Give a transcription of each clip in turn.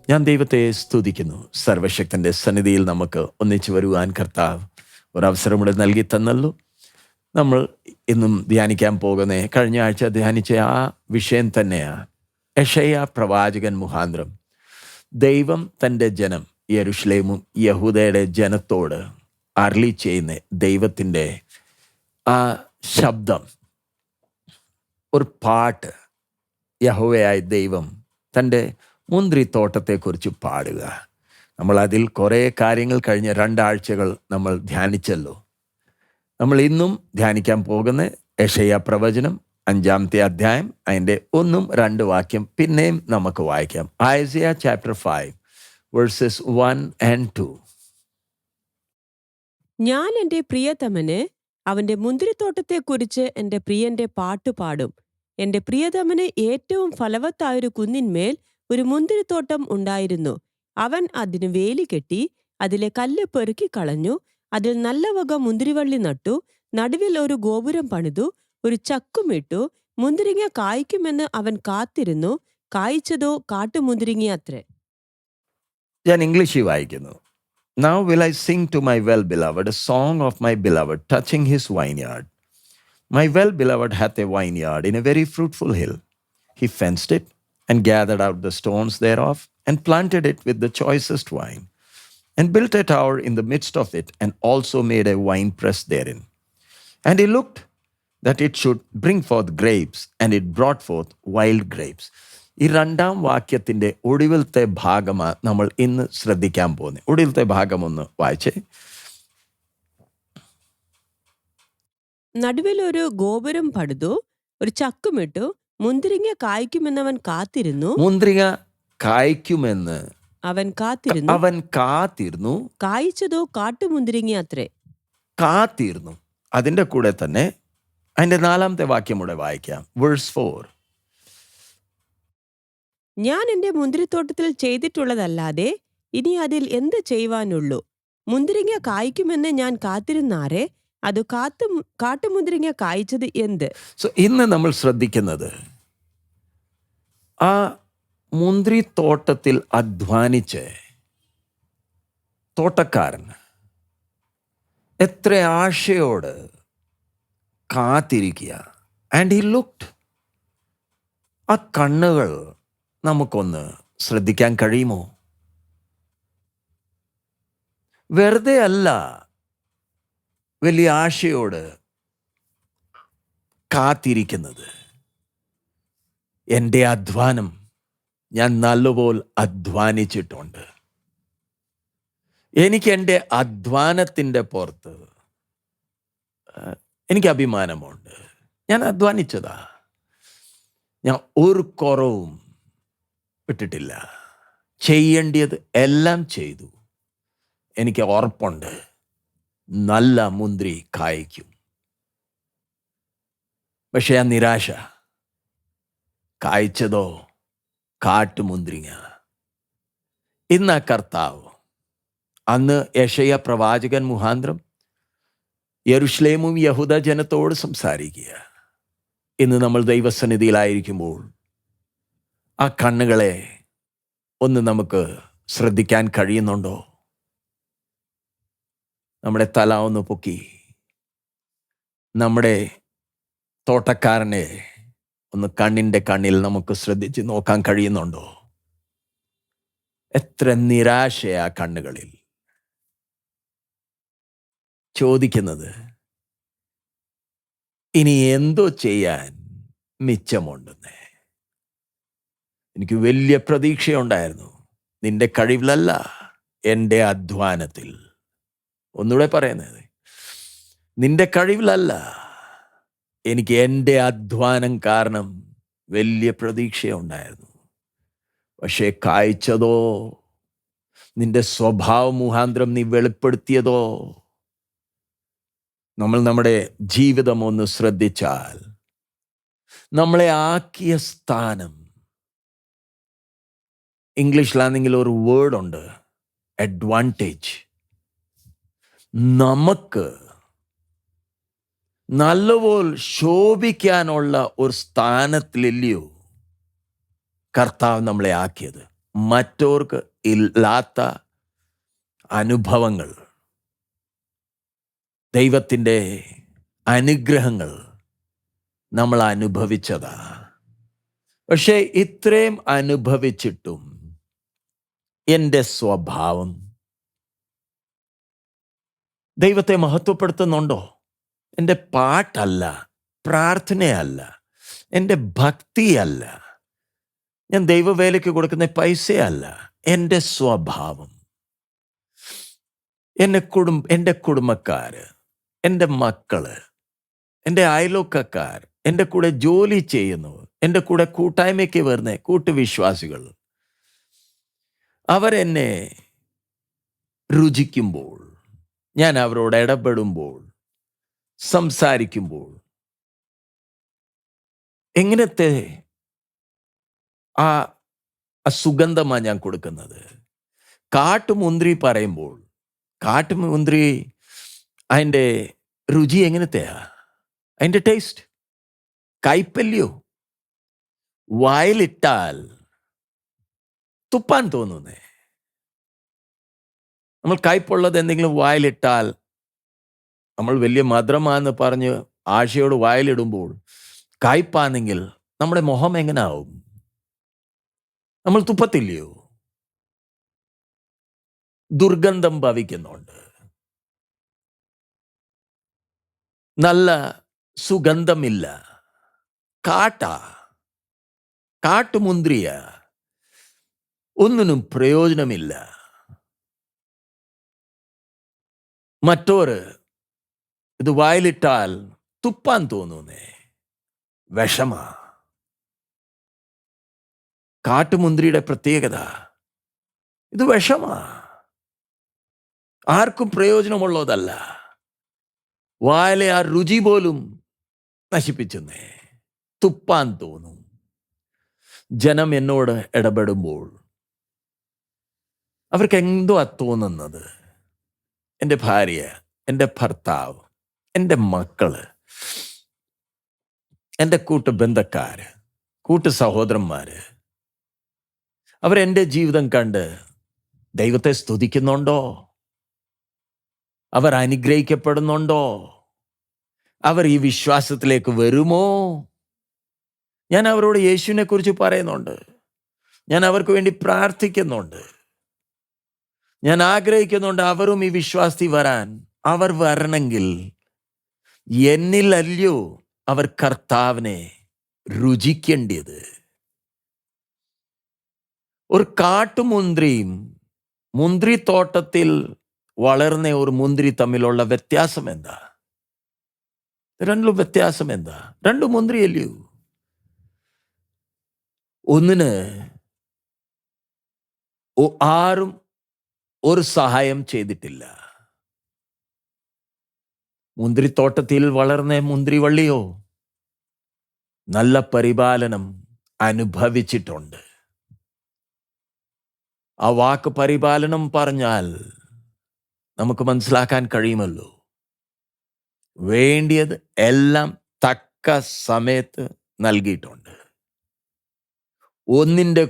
ഞാൻ ദൈവത്തെ സ്തുതിക്കുന്നു. സർവശക്തൻ്റെ സന്നിധിയിൽ നമുക്ക് ഒന്നിച്ചു വരുവാൻ കർത്താവ് ഒരവസരം കൂടെ നൽകി തന്നല്ലോ. നമ്മൾ ഇന്നും ധ്യാനിക്കാൻ പോകുന്ന കഴിഞ്ഞ ആഴ്ച ധ്യാനിച്ച ആ വിഷയം തന്നെയാണ്. യെശയ്യാ പ്രവാചകൻ മുഖാന്തരം ദൈവം തൻ്റെ ജനം യെരൂശലേമും യഹൂദയുടെ ജനത്തോട് അരുളി ചെയ്യുന്ന ദൈവത്തിൻ്റെ ആ ശബ്ദം, ഒരു പാട്ട്. യഹോവയായ ദൈവം തൻ്റെ മുന്തിരിത്തോട്ടത്തെക്കുറിച്ച് പാടുക. നമ്മൾ അതിൽ കുറേ കാര്യങ്ങൾ കഴിഞ്ഞ 2 ആഴ്ചകൾ നമ്മൾ ധ്യാനിച്ചല്ലോ. നമ്മൾ ഇന്നും ധ്യാനിക്കാൻ പോകുന്ന യെശയ്യാ പ്രവചനം 5-ാമത്തെ അധ്യായം, അതിൻ്റെ 1-2 വാക്യം പിന്നെയും നമുക്ക് വായിക്കാം. ഐസയ്യാ ചാപ്റ്റർ 5 വേഴ്സസ് 1 and 2. ഞാൻ എൻ്റെ പ്രിയതമന് അവൻ്റെ മുന്തിരിത്തോട്ടത്തെക്കുറിച്ച് എൻ്റെ പ്രിയന്റെ പാട്ട് പാടും. എൻ്റെ പ്രിയതമന് ഏറ്റവും ഫലവത്തായൊരു കുന്നിന്മേൽ ഒരു മുന്തിരിത്തോട്ടം ഉണ്ടായിരുന്നു. അവൻ അതിന് വേലി കെട്ടി അതിലെ കല്ല് പെറുക്കി കളഞ്ഞു. അതിൽ നല്ല വക മുന്തിരിവള്ളി നട്ടു. നടുവിൽ ഒരു ഗോപുരം പണിതു. ഒരു ചക്കുമിട്ടു. മുന്തിരിങ്ങ കായ്ക്കുമെന്ന് അവൻ കാത്തിരുന്നു. കായ്ച്ചതോ കാട്ടുമുന്തിരിങ്ങയത്രേ. ഞാൻ ഇംഗ്ലീഷിൽ വായിക്കുന്നു. Now will I sing to my well-beloved a song of my beloved touching his vineyard. My well-beloved hath a vineyard in a very fruitful hill. He fenced it and gathered out the stones thereof and planted it with the choicest wine and built a tower in the midst of it and also made a winepress therein. And he looked that it should bring forth grapes, and it brought forth wild grapes. ഈ 2-ാം വാക്യത്തിൻ്റെ ഒടുവിലത്തെ ഭാഗമാണ് നമ്മൾ ഇന്ന് ശ്രദ്ധിക്കാൻ പോകുന്നത്. ഒടുവിലത്തെ ഭാഗം ഒന്ന് വായിച്ചേ. നടുവിൽ ഒരു ഗോപുരം പണിതു. ഒരു ചക്കുമിട്ടു. മുന്തിരിങ്ങ കായ്ക്കുമെന്നവൻ കാത്തിരുന്നു. മുന്തിരിങ്ങ കായ്ക്കുമെന്ന് അവൻ കാത്തിരുന്നു. കായ്ച്ചതോ കാട്ടുമുന്തിരിങ്ങയത്രേ. കാത്തിരുന്നു. അതിൻ്റെ കൂടെ തന്നെ അതിൻ്റെ 4-ാമത്തെ വാക്യം കൂടെ വായിക്കാം. വേഴ്സ് 4. ഞാൻ എൻ്റെ മുന്തിരിത്തോട്ടത്തിൽ ചെയ്തിട്ടുള്ളതല്ലാതെ ഇനി അതിൽ എന്ത് ചെയ്യുവാനുള്ളൂ? മുന്തിരിങ്ങ കായ്ക്കുമെന്ന് ഞാൻ കാത്തിരുന്നാരെ അത് കാട്ടുമുന്തിരിങ്ങ കായ്ച്ചത് എന്ത്? ഇന്ന് നമ്മൾ ശ്രദ്ധിക്കുന്നത് ആ മുന്തിരിത്തോട്ടത്തിൽ അധ്വാനിച്ച് തോട്ടക്കാരൻ എത്ര ആശയോട് കാത്തിരിക്കുക. And he looked. ആ കണ്ണുകൾ നമുക്കൊന്ന് ശ്രദ്ധിക്കാൻ കഴിയുമോ? വെറുതെ അല്ല വലിയ ആശയോട് കാത്തിരിക്കുന്നത്. എൻ്റെ അധ്വാനം ഞാൻ നല്ലപോലെ അധ്വാനിച്ചിട്ടുണ്ട്. എനിക്ക് എൻ്റെ അധ്വാനത്തിൻ്റെ പുറത്ത് എനിക്ക് അഭിമാനമുണ്ട്. ഞാൻ അധ്വാനിച്ചതാ. ഞാൻ ഒരു കുറവും വിട്ടിട്ടില്ല. ചെയ്യേണ്ടത് എല്ലാം ചെയ്തു. എനിക്ക് ഉറപ്പുണ്ട് നല്ല മുന്തിരി കായ്ക്കും. പക്ഷെ ആ നിരാശ, കായ്ച്ചതോ കാട്ടുമുന്തിരിങ്ങ. ഇന്ന് ആ കർത്താവ് അന്ന് യെശയ്യാ പ്രവാചകൻ മുഖാന്തരം യെരൂശലേമും യഹൂദ ജനത്തോട് സംസാരിക്കുക. ഇന്ന് നമ്മൾ ദൈവസന്നിധിയിലായിരിക്കുമ്പോൾ ആ കണ്ണുകളെ ഒന്ന് നമുക്ക് ശ്രദ്ധിക്കാൻ കഴിയുന്നുണ്ടോ? നമ്മുടെ തല ഒന്ന് പൊക്കി നമ്മുടെ തോട്ടക്കാരനെ ഒന്ന് കണ്ണിൻ്റെ കണ്ണിൽ നമുക്ക് ശ്രദ്ധിച്ച് നോക്കാൻ കഴിയുന്നുണ്ടോ? എത്ര നിരാശയാ കണ്ണുകളിൽ. ചോദിക്കുന്നത് ഇനി എന്തോ ചെയ്യാൻ മിച്ചമുണ്ടെന്ന്. എനിക്ക് വലിയ പ്രതീക്ഷയുണ്ടായിരുന്നു. നിന്റെ കഴിവിലല്ല, എൻ്റെ അധ്വാനത്തിൽ. ഒന്നുകൂടെ പറയുന്നത്, നിന്റെ കഴിവിലല്ല, എനിക്ക് എൻ്റെ അധ്വാനം കാരണം വലിയ പ്രതീക്ഷയുണ്ടായിരുന്നു. പക്ഷേ കായ്ച്ചതോ, നിന്റെ സ്വഭാവ മുഖാന്തരം നീ വെളിപ്പെടുത്തിയതോ. നമ്മൾ നമ്മുടെ ജീവിതം ഒന്ന് ശ്രദ്ധിച്ചാൽ നമ്മളെ ആക്കിയ സ്ഥാനം, ഇംഗ്ലീഷിലാണെങ്കിൽ ഒരു വേർഡുണ്ട്, അഡ്വാൻറ്റേജ്. നമുക്ക് നല്ലപോലെ ശോഭിക്കാനുള്ള ഒരു സ്ഥാനത്തിലില്ലയോ കർത്താവ് നമ്മളെ ആക്കിയത്? മറ്റോർക്ക് ഇല്ലാത്ത അനുഭവങ്ങൾ, ദൈവത്തിൻ്റെ അനുഗ്രഹങ്ങൾ നമ്മൾ അനുഭവിച്ചതാ. പക്ഷേ ഇത്രയും അനുഭവിച്ചിട്ടും എൻ്റെ സ്വഭാവം ദൈവത്തെ മഹത്വപ്പെടുത്തുന്നുണ്ടോ? എൻ്റെ പാട്ടല്ല, പ്രാർത്ഥനയല്ല, എൻ്റെ ഭക്തിയല്ല, ഞാൻ ദൈവവേലയ്ക്ക് കൊടുക്കുന്ന പൈസയല്ല, എൻ്റെ സ്വഭാവം, എൻ്റെ കുടുംബക്കാര്, എൻ്റെ മക്കള്, എൻ്റെ അയൽവക്കക്കാർ, എൻ്റെ കൂടെ ജോലി ചെയ്യുന്നവർ, എൻ്റെ കൂടെ കൂട്ടായ്മയ്ക്ക് വരുന്ന കൂട്ടുവിശ്വാസികൾ, അവരെന്നെ രുചിക്കുമ്പോൾ, ഞാൻ അവരോട് ഇടപെടുമ്പോൾ, സംസാരിക്കുമ്പോൾ, എങ്ങനത്തെ ആ സുഗന്ധമാണ് ഞാൻ കൊടുക്കുന്നത്? കാട്ടുമുന്തിരി പറയുമ്പോൾ, കാട്ടുമുന്തിരി അതിൻ്റെ രുചി എങ്ങനത്തെയാ? അതിൻ്റെ ടേസ്റ്റ് കയ്പല്യോ? വായിലിട്ടാൽ തുപ്പാൻ തോന്നുന്നേ. നമ്മൾ കയ്പുള്ളത് എന്തെങ്കിലും വായിലിട്ടാൽ, നമ്മൾ വലിയ മധുരമാണെന്ന് പറഞ്ഞ് ആശയോട് വായിലിടുമ്പോൾ കയ്പാണെങ്കിൽ നമ്മുടെ മുഖം എങ്ങനെ ആവും? നമ്മൾ തുപ്പത്തില്ലയോ? ദുർഗന്ധം ഭവിക്കുന്നുണ്ട്. നല്ല സുഗന്ധമില്ല. കാട്ടുമുന്തിരിയ, ഒന്നിനും പ്രയോജനമില്ല. മറ്റോര് ഇത് വായിലിട്ടാൽ തുപ്പാൻ തോന്നുന്നേ, വിഷമാ. കാട്ടുമുന്തിരിയുടെ പ്രത്യേകത ഇത് വിഷമാ, ആർക്കും പ്രയോജനമുള്ളതല്ല. വായിലെ ആ രുചി പോലും നശിപ്പിച്ചെന്നേ, തുപ്പാൻ തോന്നും. ജനം എന്നോട് ഇടപെടുമ്പോൾ അവർക്ക് എന്തോ തോന്നുന്നത്? എൻ്റെ ഭാര്യ, എൻ്റെ ഭർത്താവ്, എൻ്റെ മക്കള്, എൻ്റെ കൂട്ടുബന്ധക്കാര്, കൂട്ടു സഹോദരന്മാര്, അവരെൻ്റെ ജീവിതം കണ്ട് ദൈവത്തെ സ്തുതിക്കുന്നുണ്ടോ? അവർ അനുഗ്രഹിക്കപ്പെടുന്നുണ്ടോ? അവർ ഈ വിശ്വാസത്തിലേക്ക് വരുമോ? ഞാൻ അവരോട് യേശുവിനെ കുറിച്ച് പറയുന്നുണ്ട്. ഞാൻ അവർക്ക് വേണ്ടി പ്രാർത്ഥിക്കുന്നുണ്ട്. ഞാൻ ആഗ്രഹിക്കുന്നുണ്ട് അവരും ഈ വിശ്വാസത്തിൽ വരാൻ. അവർ വരണമെങ്കിൽ എന്നിലല്ലയോ അവർ കർത്താവിനെ രുചിക്കേണ്ടത്. ഒരു കാട്ടുമുന്തിരിയും മുന്തിരിത്തോട്ടത്തിൽ വളർന്ന ഒരു മുന്തിരി തമ്മിലുള്ള വ്യത്യാസം എന്താ? രണ്ടിലും വ്യത്യാസം എന്താ? രണ്ടു മുന്തിരിയല്ലയോ? ഒന്നിന് ആരും ഒരു സഹായം ചെയ്തിട്ടില്ല. മുന്തിരിത്തോട്ടത്തിൽ വളർന്ന മുന്തിരിവള്ളിയോ നല്ല പരിപാലനം അനുഭവിച്ചിട്ടുണ്ട്. ആ വാക്ക് പരിപാലനം പറഞ്ഞാൽ നമുക്ക് മനസ്സിലാക്കാൻ കഴിയുമല്ലോ. വേണ്ടിയത് എല്ലാം തക്ക സമയത്ത് നൽകിയിട്ടുണ്ട്. ഒന്നിൻ്റെ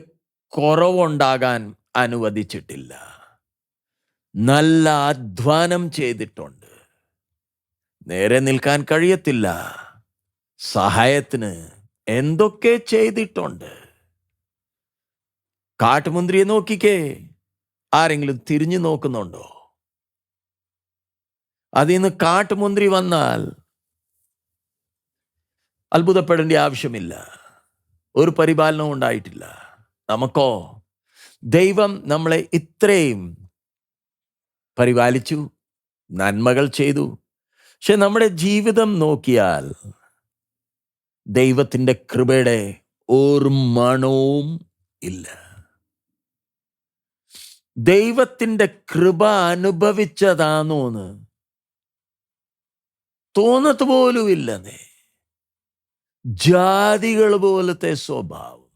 കുറവുണ്ടാകാൻ അനുവദിച്ചിട്ടില്ല. നല്ല അധ്വാനം ചെയ്തിട്ടുണ്ട്. നേരെ നിൽക്കാൻ കഴിയത്തില്ല. സഹായത്തിന് എന്തൊക്കെ ചെയ്തിട്ടുണ്ട്. കാട്ടുമുന്തിരിയെ നോക്കിക്കേ, ആരെങ്കിലും തിരിഞ്ഞു നോക്കുന്നുണ്ടോ? അതിൽ നിന്ന് കാട്ടുമുന്തിരി വന്നാൽ അത്ഭുതപ്പെടേണ്ട ആവശ്യമില്ല. ഒരു പരിപാലനവും ഉണ്ടായിട്ടില്ല. നമുക്കോ ദൈവം നമ്മളെ ഇത്രയും പരിപാലിച്ചു, നന്മകൾ ചെയ്തു. പക്ഷെ നമ്മുടെ ജീവിതം നോക്കിയാൽ ദൈവത്തിൻ്റെ കൃപയുടെ ഒരു മണവും ഇല്ല. ദൈവത്തിൻ്റെ കൃപ അനുഭവിച്ചതാണോന്ന് തോന്നത്ത് പോലും ഇല്ലെന്നേ. ജാതികൾ പോലത്തെ സ്വഭാവം,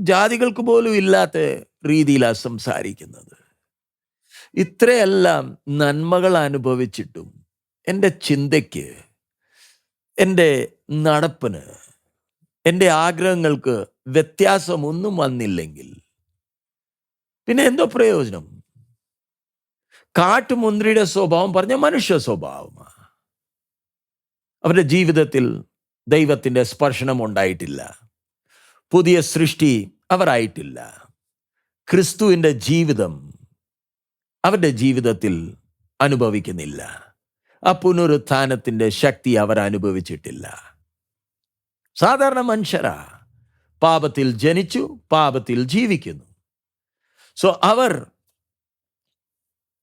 ജാതികൾക്ക് പോലും ഇല്ലാത്ത രീതിയിലാണ് സംസാരിക്കുന്നത്. ഇത്രയെല്ലാം നന്മകൾ അനുഭവിച്ചിട്ടും എൻ്റെ ചിന്തയ്ക്ക്, എൻ്റെ നടപ്പിന്, എൻ്റെ ആഗ്രഹങ്ങൾക്ക് വ്യത്യാസമൊന്നും വന്നില്ലെങ്കിൽ പിന്നെ എന്തോ പ്രയോജനം? കാട്ടുമുന്തിരിയുടെ സ്വഭാവം പറഞ്ഞ മനുഷ്യ സ്വഭാവമാണ്. അവരുടെ ജീവിതത്തിൽ ദൈവത്തിൻ്റെ സ്പർശനം ഉണ്ടായിട്ടില്ല. പുതിയ സൃഷ്ടി അവരായിട്ടില്ല. ക്രിസ്തുവിൻ്റെ ജീവിതം അവരുടെ ജീവിതത്തിൽ അനുഭവിക്കുന്നില്ല. ആ പുനരുത്ഥാനത്തിൻ്റെ ശക്തി അവർ അനുഭവിച്ചിട്ടില്ല. സാധാരണ മനുഷ്യരാ, പാപത്തിൽ ജനിച്ചു, പാപത്തിൽ ജീവിക്കുന്നു. സോ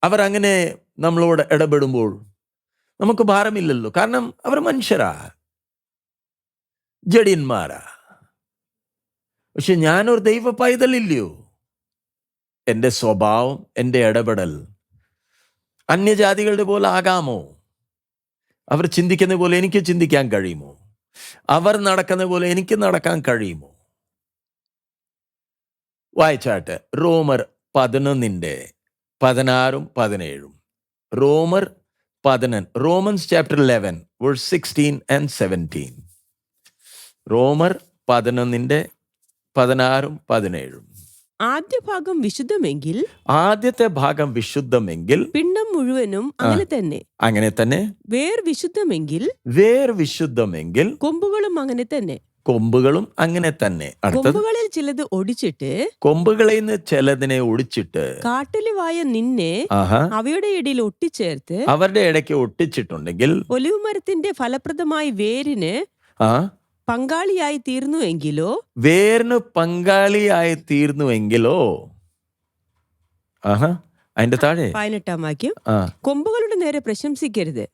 അവർ അങ്ങനെ നമ്മളോട് ഇടപെടുമ്പോൾ നമുക്ക് ഭാരമില്ലല്ലോ. കാരണം അവർ മനുഷ്യരാ, ജഡിയന്മാരാ. പക്ഷെ ഞാനൊരു ദൈവ പൈതലില്ലയോ? എൻ്റെ സ്വഭാവം, എൻ്റെ ഇടപെടൽ അന്യജാതികളുടെ പോലെ ആകാമോ? അവർ ചിന്തിക്കുന്ന പോലെ എനിക്ക് ചിന്തിക്കാൻ കഴിയുമോ? അവർ നടക്കുന്ന പോലെ എനിക്ക് നടക്കാൻ കഴിയുമോ? വായിച്ചാട്ടെ, റോമർ 11:16-17. റോമർ 11, റോമൻസ് ചാപ്റ്റർ 11 വേഴ്സ് 16 and 17. റോമർ 11:16-17. ആദ്യ ഭാഗം വിശുദ്ധമെങ്കിൽ, ആദ്യത്തെ ഭാഗം വിശുദ്ധമെങ്കിൽ പിണ്ഡം മുഴുവനും അങ്ങനെ തന്നെ. വേർ വിശുദ്ധമെങ്കിൽ കൊമ്പുകളും അങ്ങനെ തന്നെ. കൊമ്പുകളിൽ ചിലത് ഒടിച്ചിട്ട്, കൊമ്പുകളിൽ നിന്ന് ചിലതിനെ ഒടിച്ചിട്ട് കാട്ടിലുവായ നിന്നെ അവയുടെ ഇടയിൽ ഒട്ടിച്ചേർത്ത്, അവരുടെ ഇടയ്ക്ക് ഒട്ടിച്ചിട്ടുണ്ടെങ്കിൽ ഒലിവ് മരത്തിന്റെ ഫലപ്രദമായ വേരിന് പങ്കാളിയായി തീർന്നുവെങ്കിലോ, അതിന്റെ താഴെ 18-ാം വാക്യം, കൊമ്പുകളുടെ നേരെ പ്രശംസിക്കരുത്.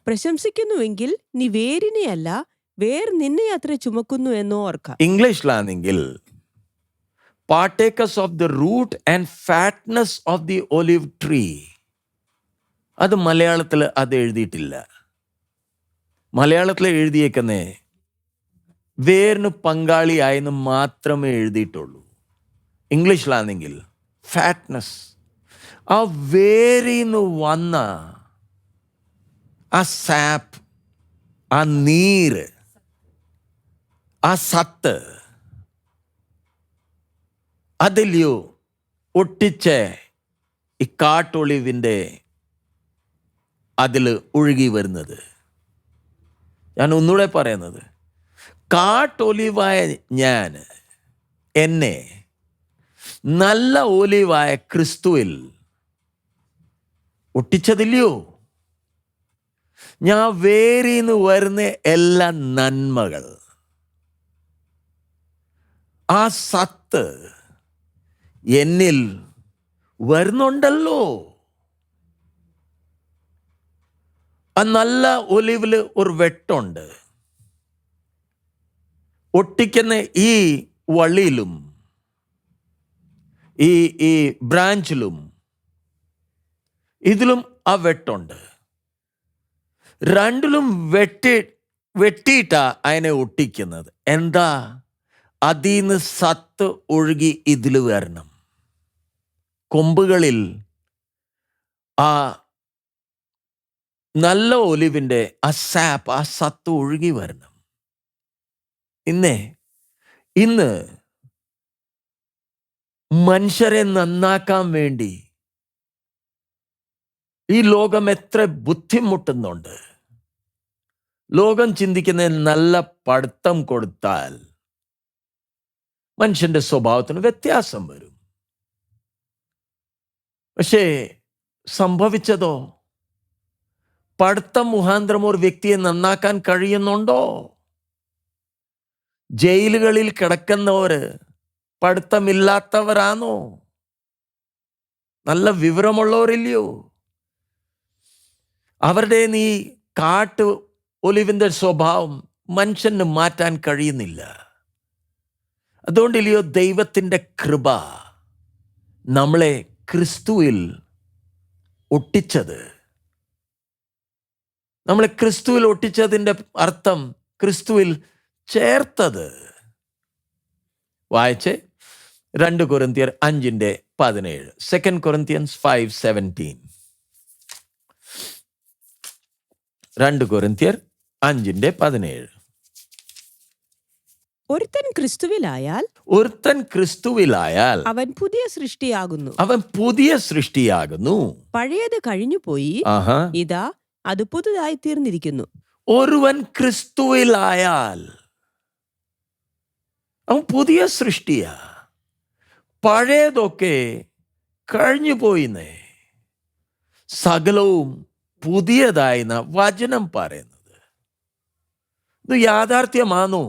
പ്രശംസിക്കുന്നുവെങ്കിൽ നീ വേരിനെയല്ല, വേർ നിന്നെ അത്ര ചുമക്കുന്നു എന്നോ ഓർക്ക. ഇംഗ്ലീഷിലാണെങ്കിൽ partakers of the root and fatness of the olive tree. അത് മലയാളത്തിൽ അത് എഴുതിയിട്ടില്ല. മലയാളത്തിൽ എഴുതിയേക്കുന്നേ വേരിന് പങ്കാളിയായെന്ന് മാത്രമേ എഴുതിയിട്ടുള്ളൂ. ഇംഗ്ലീഷിലാണെങ്കിൽ ഫാറ്റ്നസ്, ആ വേരിന്ന് വന്ന ആ സാപ്പ്, ആ നീര്, ആ സത്ത്, അതിലെയോ ഒട്ടിച്ച ഈ കാട്ടൊളിവിൻ്റെ അതിൽ ഒഴുകി വരുന്നത്. ഞാൻ ഒന്നുകൂടെ പറയുന്നത്, കാട്ടൊലിവായ ഞാൻ എന്നെ നല്ല ഒലിവായ ക്രിസ്തുവിൽ ഒട്ടിച്ചതില്ലയോ? ഞാൻ വേരിന്ന് വരുന്ന എല്ലാ നന്മകൾ, ആ സത്ത് എന്നിൽ വരുന്നുണ്ടല്ലോ. ആ നല്ല ഒലിവില് ഒരു വെട്ടുണ്ട്. ഒട്ടിക്കുന്ന ഈ വള്ളിയിലും ഈ ബ്രാഞ്ചിലും ഇതിലും ആ വെട്ടുണ്ട്. രണ്ടിലും വെട്ടിയിട്ടാ അതിനെ ഒട്ടിക്കുന്നത്. എന്താ? അതിന്ന് സത്ത് ഒഴുകി ഇതിൽ വരണം. കൊമ്പുകളിൽ ആ നല്ല ഒലിവിൻ്റെ ആ സാപ്പ്, ആ സത്ത് ഒഴുകി വരണം. ഇന്ന് മനുഷ്യരെ നന്നാക്കാൻ വേണ്ടി ഈ ലോകം എത്ര ബുദ്ധിമുട്ടുന്നുണ്ട്. ലോകം ചിന്തിക്കുന്ന നല്ല പഠിത്തം കൊടുത്താൽ മനുഷ്യന്റെ സ്വഭാവത്തിന് വ്യത്യാസം വരും. പക്ഷേ സംഭവിച്ചതോ? പഠിത്തം മുഖാന്തരം ഒരു വ്യക്തിയെ നന്നാക്കാൻ കഴിയുന്നുണ്ടോ? ജയിലുകളിൽ കിടക്കുന്നവര് പഠിത്തമില്ലാത്തവരാണോ? നല്ല വിവരമുള്ളവരില്ലയോ? അവരുടെ നീ കാട്ട് ഒലിവിൻ്റെ സ്വഭാവം മനുഷ്യന് മാറ്റാൻ കഴിയുന്നില്ല. അതുകൊണ്ടില്ലയോ ദൈവത്തിൻ്റെ കൃപ നമ്മളെ ക്രിസ്തുവിൽ ഒട്ടിച്ചത്. നമ്മളെ ക്രിസ്തുവിൽ ഒട്ടിച്ചതിൻ്റെ അർത്ഥം ക്രിസ്തുവിൽ ചേർത്തത്. വായിച്ച് 2 കൊരിന്ത്യർ 5:17. 2 Corinthians 5:17. 2 കൊരിന്ത്യർ 5:17. ഒരുത്തൻ ക്രിസ്തുവിലായാൽ ഒരുത്തൻ ക്രിസ്തുവിലായാൽ അവൻ പുതിയ സൃഷ്ടിയാകുന്നു. അവൻ പുതിയ സൃഷ്ടിയാകുന്നു. പഴയത് കഴിഞ്ഞുപോയി, ആഹാ. ഇതാ അത് പുതുതായി തീർന്നിരിക്കുന്നു. ഒരുവൻ ക്രിസ്തുവിലായാൽ അവൻ പുതിയ സൃഷ്ടിയാ. പഴയതൊക്കെ കഴിഞ്ഞു പോയിന്നേ, സകലവും പുതിയതായെന്ന വചനം പറയുന്നത്. ഇത് യാഥാർത്ഥ്യമാണോ?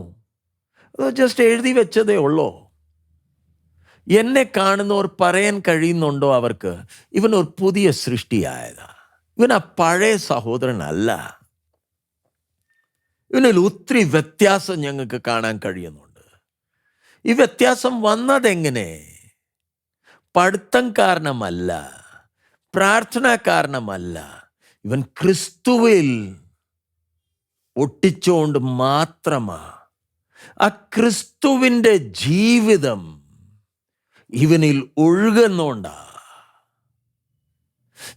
അത് ജസ്റ്റ് എഴുതി വെച്ചതേ ഉള്ളോ? എന്നെ കാണുന്നവർ പറയാൻ കഴിയുന്നുണ്ടോ അവർക്ക് ഇവൻ ഒരു പുതിയ സൃഷ്ടിയായതാ? ഇവൻ ആ പഴയ സഹോദരനല്ല. ഇവനിൽ ഒത്തിരി വ്യത്യാസം ഞങ്ങൾക്ക് കാണാൻ കഴിയുന്നുണ്ട്. ഈ വ്യത്യാസം വന്നതെങ്ങനെ? പഠിത്തം കാരണമല്ല, പ്രാർത്ഥന കാരണമല്ല. ഇവൻ ക്രിസ്തുവിൽ ഒട്ടിച്ചുകൊണ്ട് മാത്രമാ. ആ ക്രിസ്തുവിൻ്റെ ജീവിതം ഇവനിൽ ഒഴുകുന്നുണ്ടാ.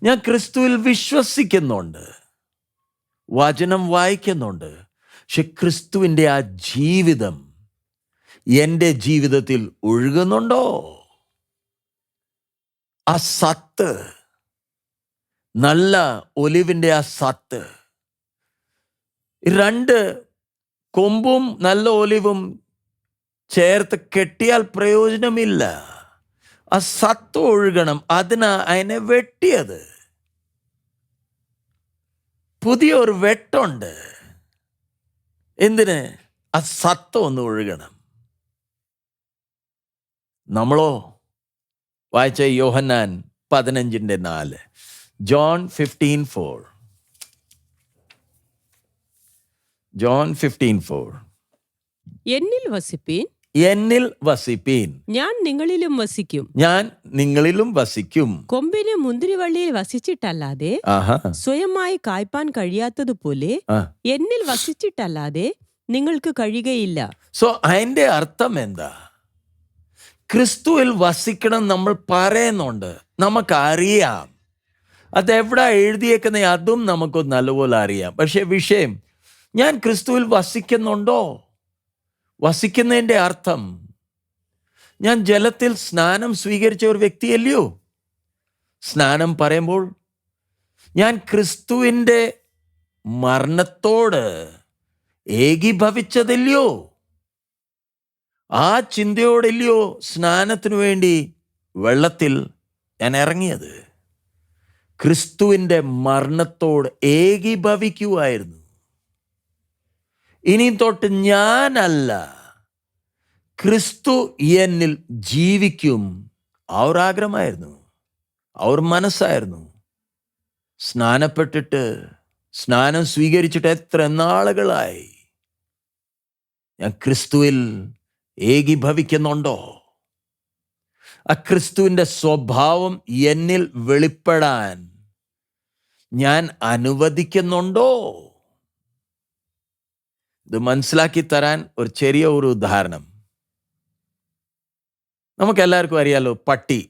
ഞാൻ ക്രിസ്തുവിൽ വിശ്വസിക്കുന്നുണ്ട്, വചനം വായിക്കുന്നുണ്ട്. പക്ഷെ ക്രിസ്തുവിൻ്റെ ആ ജീവിതം എൻ്റെ ജീവിതത്തിൽ ഒഴുകുന്നുണ്ടോ? ആ സത്ത്, നല്ല ഒലിവിൻ്റെ ആ സത്ത്, രണ്ട് കൊമ്പും നല്ല ഒലിവും ചേർത്ത് കെട്ടിയാൽ പ്രയോജനമില്ല. ആ സത്ത് ഒഴുകണം. അതിനെ വെട്ടിയത്. പുതിയൊരു വെട്ടുണ്ട്. എന്തിന്? ആ സത്ത് ഒന്ന് ഒഴുകണം. നമ്മളോ വായിച്ച യോഹന്നാൻ 15:4, ജോൺ 15:4, ജോൺ 15:4. എന്നിൽ വസിപ്പീൻ, എന്നിൽ വസിപ്പീൻ, ഞാൻ നിങ്ങളിലും വസിക്കും. ഞാൻ നിങ്ങളിലും വസിക്കും. കൊമ്പിന് മുന്തിരിവള്ളിയിൽ വസിച്ചിട്ടല്ലാതെ ആഹാ. സ്വയമായി കായ്പാൻ കഴിയാത്തതുപോലെ എന്നിൽ വസിച്ചിട്ടല്ലാതെ നിങ്ങൾക്ക് കഴിയുകയില്ല. സോ അതിന്റെ അർത്ഥം എന്താ? ക്രിസ്തുവിൽ വസിക്കണം നമ്മൾ പറയുന്നുണ്ട്, നമുക്കറിയാം. അതെവിടെ എഴുതിയേക്കുന്ന അതും നമുക്ക് നല്ലപോലെ അറിയാം. പക്ഷെ വിഷയം, ഞാൻ ക്രിസ്തുവിൽ വസിക്കുന്നുണ്ടോ? വസിക്കുന്നതിൻ്റെ അർത്ഥം ഞാൻ ജലത്തിൽ സ്നാനം സ്വീകരിച്ച ഒരു വ്യക്തിയല്ലയോ? സ്നാനം പറയുമ്പോൾ ഞാൻ ക്രിസ്തുവിൻ്റെ മരണത്തോട് ഏകീഭവിച്ചതില്ലയോ? ആ ചിന്തയോടില്ലയോ സ്നാനത്തിനു വേണ്ടി വെള്ളത്തിൽ ഞാൻ ഇറങ്ങിയത്? ക്രിസ്തുവിൻ്റെ മരണത്തോട് ഏകീഭവിക്കുമായിരുന്നു. ഇനി തൊട്ട് ഞാനല്ല, ക്രിസ്തു എന്നിൽ ജീവിക്കും. ആ ഒരു ആഗ്രഹമായിരുന്നു, ആ ഒരു മനസ്സായിരുന്നു. സ്നാനപ്പെട്ടിട്ട്, സ്നാനം സ്വീകരിച്ചിട്ട് എത്ര നാളുകളായി? ഞാൻ ക്രിസ്തുവിൽ ഏകീഭവിക്കുന്നുണ്ടോ? ആ ക്രിസ്തുവിൻ്റെ സ്വഭാവം എന്നിൽ വെളിപ്പെടാൻ ഞാൻ അനുവദിക്കുന്നുണ്ടോ? ഇത് മനസ്സിലാക്കി തരാൻ ഒരു ചെറിയ ഒരു ഉദാഹരണം. നമുക്കെല്ലാവർക്കും അറിയാലോ, പട്ടി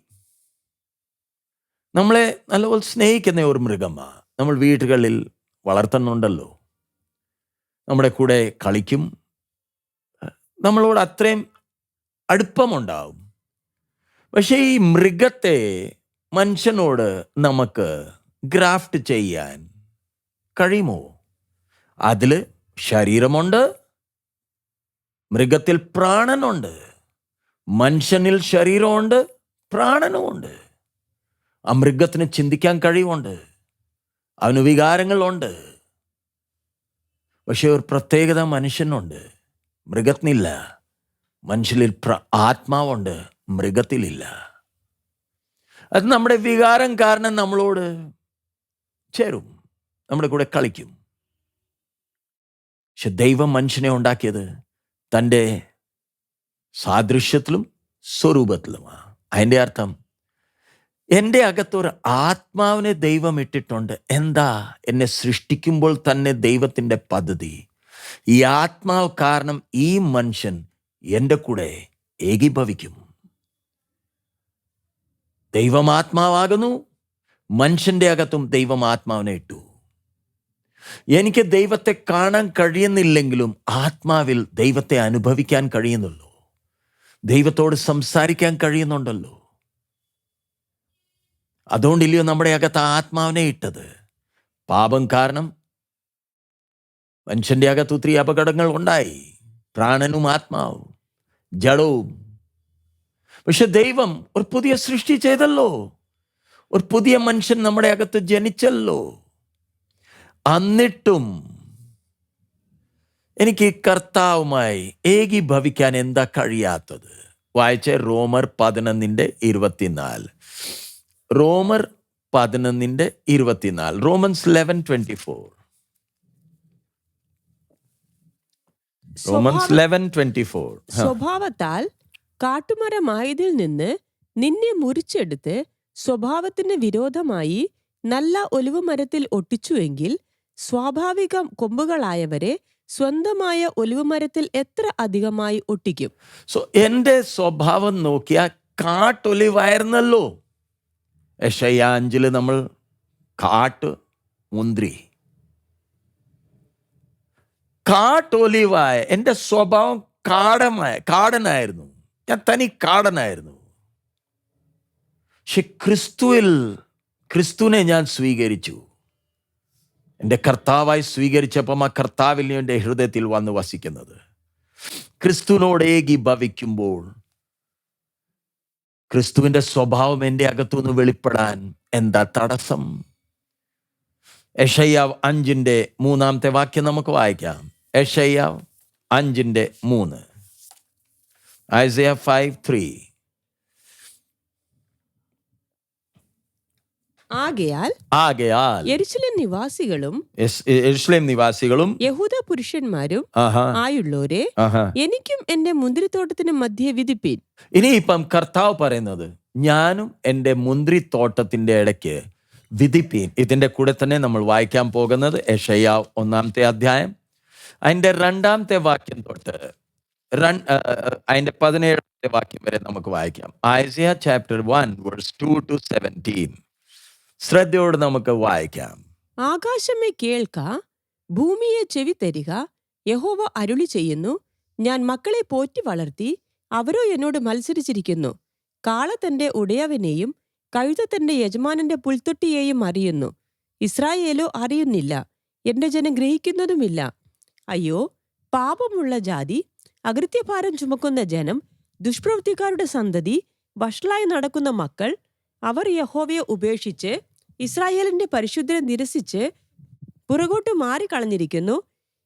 നമ്മളെ നല്ലപോലെ സ്നേഹിക്കുന്ന ഒരു മൃഗമാണ്. നമ്മൾ വീടുകളിൽ വളർത്തുന്നുണ്ടല്ലോ. നമ്മുടെ കൂടെ കളിക്കും, നമ്മളോട് അത്രയും അടുപ്പമുണ്ടാവും. പക്ഷേ ഈ മൃഗത്തെ മനുഷ്യനോട് നമുക്ക് ഗ്രാഫ്റ്റ് ചെയ്യാൻ കഴിയുമോ? അതിൽ ശരീരമുണ്ട്, മൃഗത്തിൽ പ്രാണനുണ്ട്. മനുഷ്യനിൽ ശരീരമുണ്ട്, പ്രാണനുമുണ്ട്. ആ മൃഗത്തിന് ചിന്തിക്കാൻ കഴിവുണ്ട്, അവന് വികാരങ്ങളുണ്ട്. പക്ഷെ ഒരു പ്രത്യേകത മനുഷ്യനുണ്ട്, മൃഗത്തിനില്ല. മനുഷ്യനിൽ ആത്മാവുണ്ട്, മൃഗത്തിലില്ല. അത് നമ്മുടെ വികാരം കാരണം നമ്മളോട് ചേരും, നമ്മുടെ കൂടെ കളിക്കും. പക്ഷെ ദൈവം മനുഷ്യനെ ഉണ്ടാക്കിയത് തൻ്റെ സാദൃശ്യത്തിലും സ്വരൂപത്തിലുമാണ്. അതിൻ്റെ അർത്ഥം എൻ്റെ അകത്തൊരു ആത്മാവിനെ ദൈവം ഇട്ടിട്ടുണ്ട്. എന്താ? എന്നെ സൃഷ്ടിക്കുമ്പോൾ തന്നെ ദൈവത്തിൻ്റെ പദ്ധതി. ഈ ആത്മാവ് കാരണം ഈ മനുഷ്യൻ എൻ്റെ കൂടെ ഏകീഭവിക്കും. ദൈവം ആത്മാവാകുന്നു, മനുഷ്യൻ്റെ അകത്തും ദൈവം ആത്മാവിനെ ഇട്ടു. എനിക്ക് ദൈവത്തെ കാണാൻ കഴിയുന്നില്ലെങ്കിലും ആത്മാവിൽ ദൈവത്തെ അനുഭവിക്കാൻ കഴിയുന്നുള്ളൂ. ദൈവത്തോട് സംസാരിക്കാൻ കഴിയുന്നുണ്ടല്ലോ. അതുകൊണ്ടില്ലയോ നമ്മുടെ അകത്ത് ആത്മാവിനെ ഇട്ടത്. പാപം കാരണം മനുഷ്യന്റെ അകത്ത് ഒത്തിരി അപകടങ്ങൾ ഉണ്ടായി, പ്രാണനും ആത്മാവും ജഡവും. പക്ഷെ ദൈവം ഒരു പുതിയ സൃഷ്ടി ചെയ്തല്ലോ, ഒരു പുതിയ മനുഷ്യൻ നമ്മുടെ അകത്ത് ജനിച്ചല്ലോ. എന്നിട്ടും എനിക്ക് കർത്താവുമായി ഏകീഭവിക്കാൻ എന്താ കഴിയാത്തത്? വായിച്ച റോമർ 11:24. റോമർ 11:24. റോമൻസ് 11:24. റോമൻസ് 11:24. സ്വഭാവത്താൽ കാട്ടുമരമായതിൽ നിന്ന് നിന്നെ മുറിച്ചെടുത്ത് സ്വഭാവത്തിന് വിരോധമായി നല്ല ഒലിവുമരത്തിൽ ഒട്ടിച്ചുവെങ്കിൽ സ്വാഭാവിക കൊമ്പുകളായവരെ സ്വന്തമായ ഒലിവുമരത്തിൽ എത്ര അധികമായി ഒട്ടിക്കും? സോ എൻ്റെ സ്വഭാവം നോക്കിയാൽ കാട്ടൊലിവായിരുന്നല്ലോ. യെശയ്യാ 5 നമ്മൾ കാട്ട് മുന്തിരി, കാട്ടൊലിവായ എൻ്റെ സ്വഭാവം കാടനായിരുന്നു. ഞാൻ തനി കാടനായിരുന്നു. പക്ഷെ ക്രിസ്തുവിനെ ഞാൻ സ്വീകരിച്ചു. എൻ്റെ കർത്താവായി സ്വീകരിച്ചപ്പം ആ കർത്താവിൽ എൻ്റെ ഹൃദയത്തിൽ വന്ന് വസിക്കുന്നത്. ക്രിസ്തുവിനോട് ഏകീഭവിക്കുമ്പോൾ ക്രിസ്തുവിൻ്റെ സ്വഭാവം എൻ്റെ അകത്തുനിന്ന് വെളിപ്പെടാൻ എന്താ തടസ്സം? യെശയ്യാ 5:3 നമുക്ക് വായിക്കാം. യെശയ്യാ 5:3. Isaiah 5:3. ആകയാൽ യെരൂശലേം നിവാസികളും യഹൂദ പുരുഷന്മാരും ആയുള്ളോരെ എനിക്കും എന്റെ മുന്തിരിത്തോട്ടത്തിന് മധ്യേ വിധിപ്പീൻ. ഇനിയിപ്പം കർത്താവ് പറയുന്നത്, ഞാനും എൻ്റെ മുന്തിരിത്തോട്ടത്തിന്റെ ഇടയ്ക്ക് വിധിപ്പീൻ. ഇതിന്റെ കൂടെ തന്നെ നമ്മൾ വായിക്കാൻ പോകുന്നത് യെശയ്യാ 1 അധ്യായം അതിന്റെ 2 വാക്യം തൊട്ട് അതിന്റെ 17 വരെ നമുക്ക് വായിക്കാം. Isaiah chapter 1 verse 2 to 17. ശ്രദ്ധയോട് നമുക്ക് വായിക്കാം. ആകാശമേ കേൾക്ക, ഭൂമിയെ ചെവി തരിക, യഹോവ അരുളി ചെയ്യുന്നു, ഞാൻ മക്കളെ പോറ്റി വളർത്തി, അവരോ എന്നോട് മത്സരിച്ചിരിക്കുന്നു. കാള തന്റെ ഉടയവനെയും കഴുത തന്റെ യജമാനന്റെ പുൽത്തൊട്ടിയെയും അറിയുന്നു, ഇസ്രായേലോ അറിയുന്നില്ല, എന്റെ ജനം ഗ്രഹിക്കുന്നതുമില്ല. അയ്യോ, പാപമുള്ള ജാതി, അകൃത്യഭാരം ചുമക്കുന്ന ജനം, ദുഷ്പ്രവൃത്തിക്കാരുടെ സന്തതി, വഷളായി നടക്കുന്ന മക്കൾ, അവർ യഹോവയെ ഉപേക്ഷിച്ച് ഇസ്രായേലിന്റെ പരിശുദ്ധനെ നിരസിച്ച് പുറകോട്ട് മാറിക്കളഞ്ഞിരിക്കുന്നു.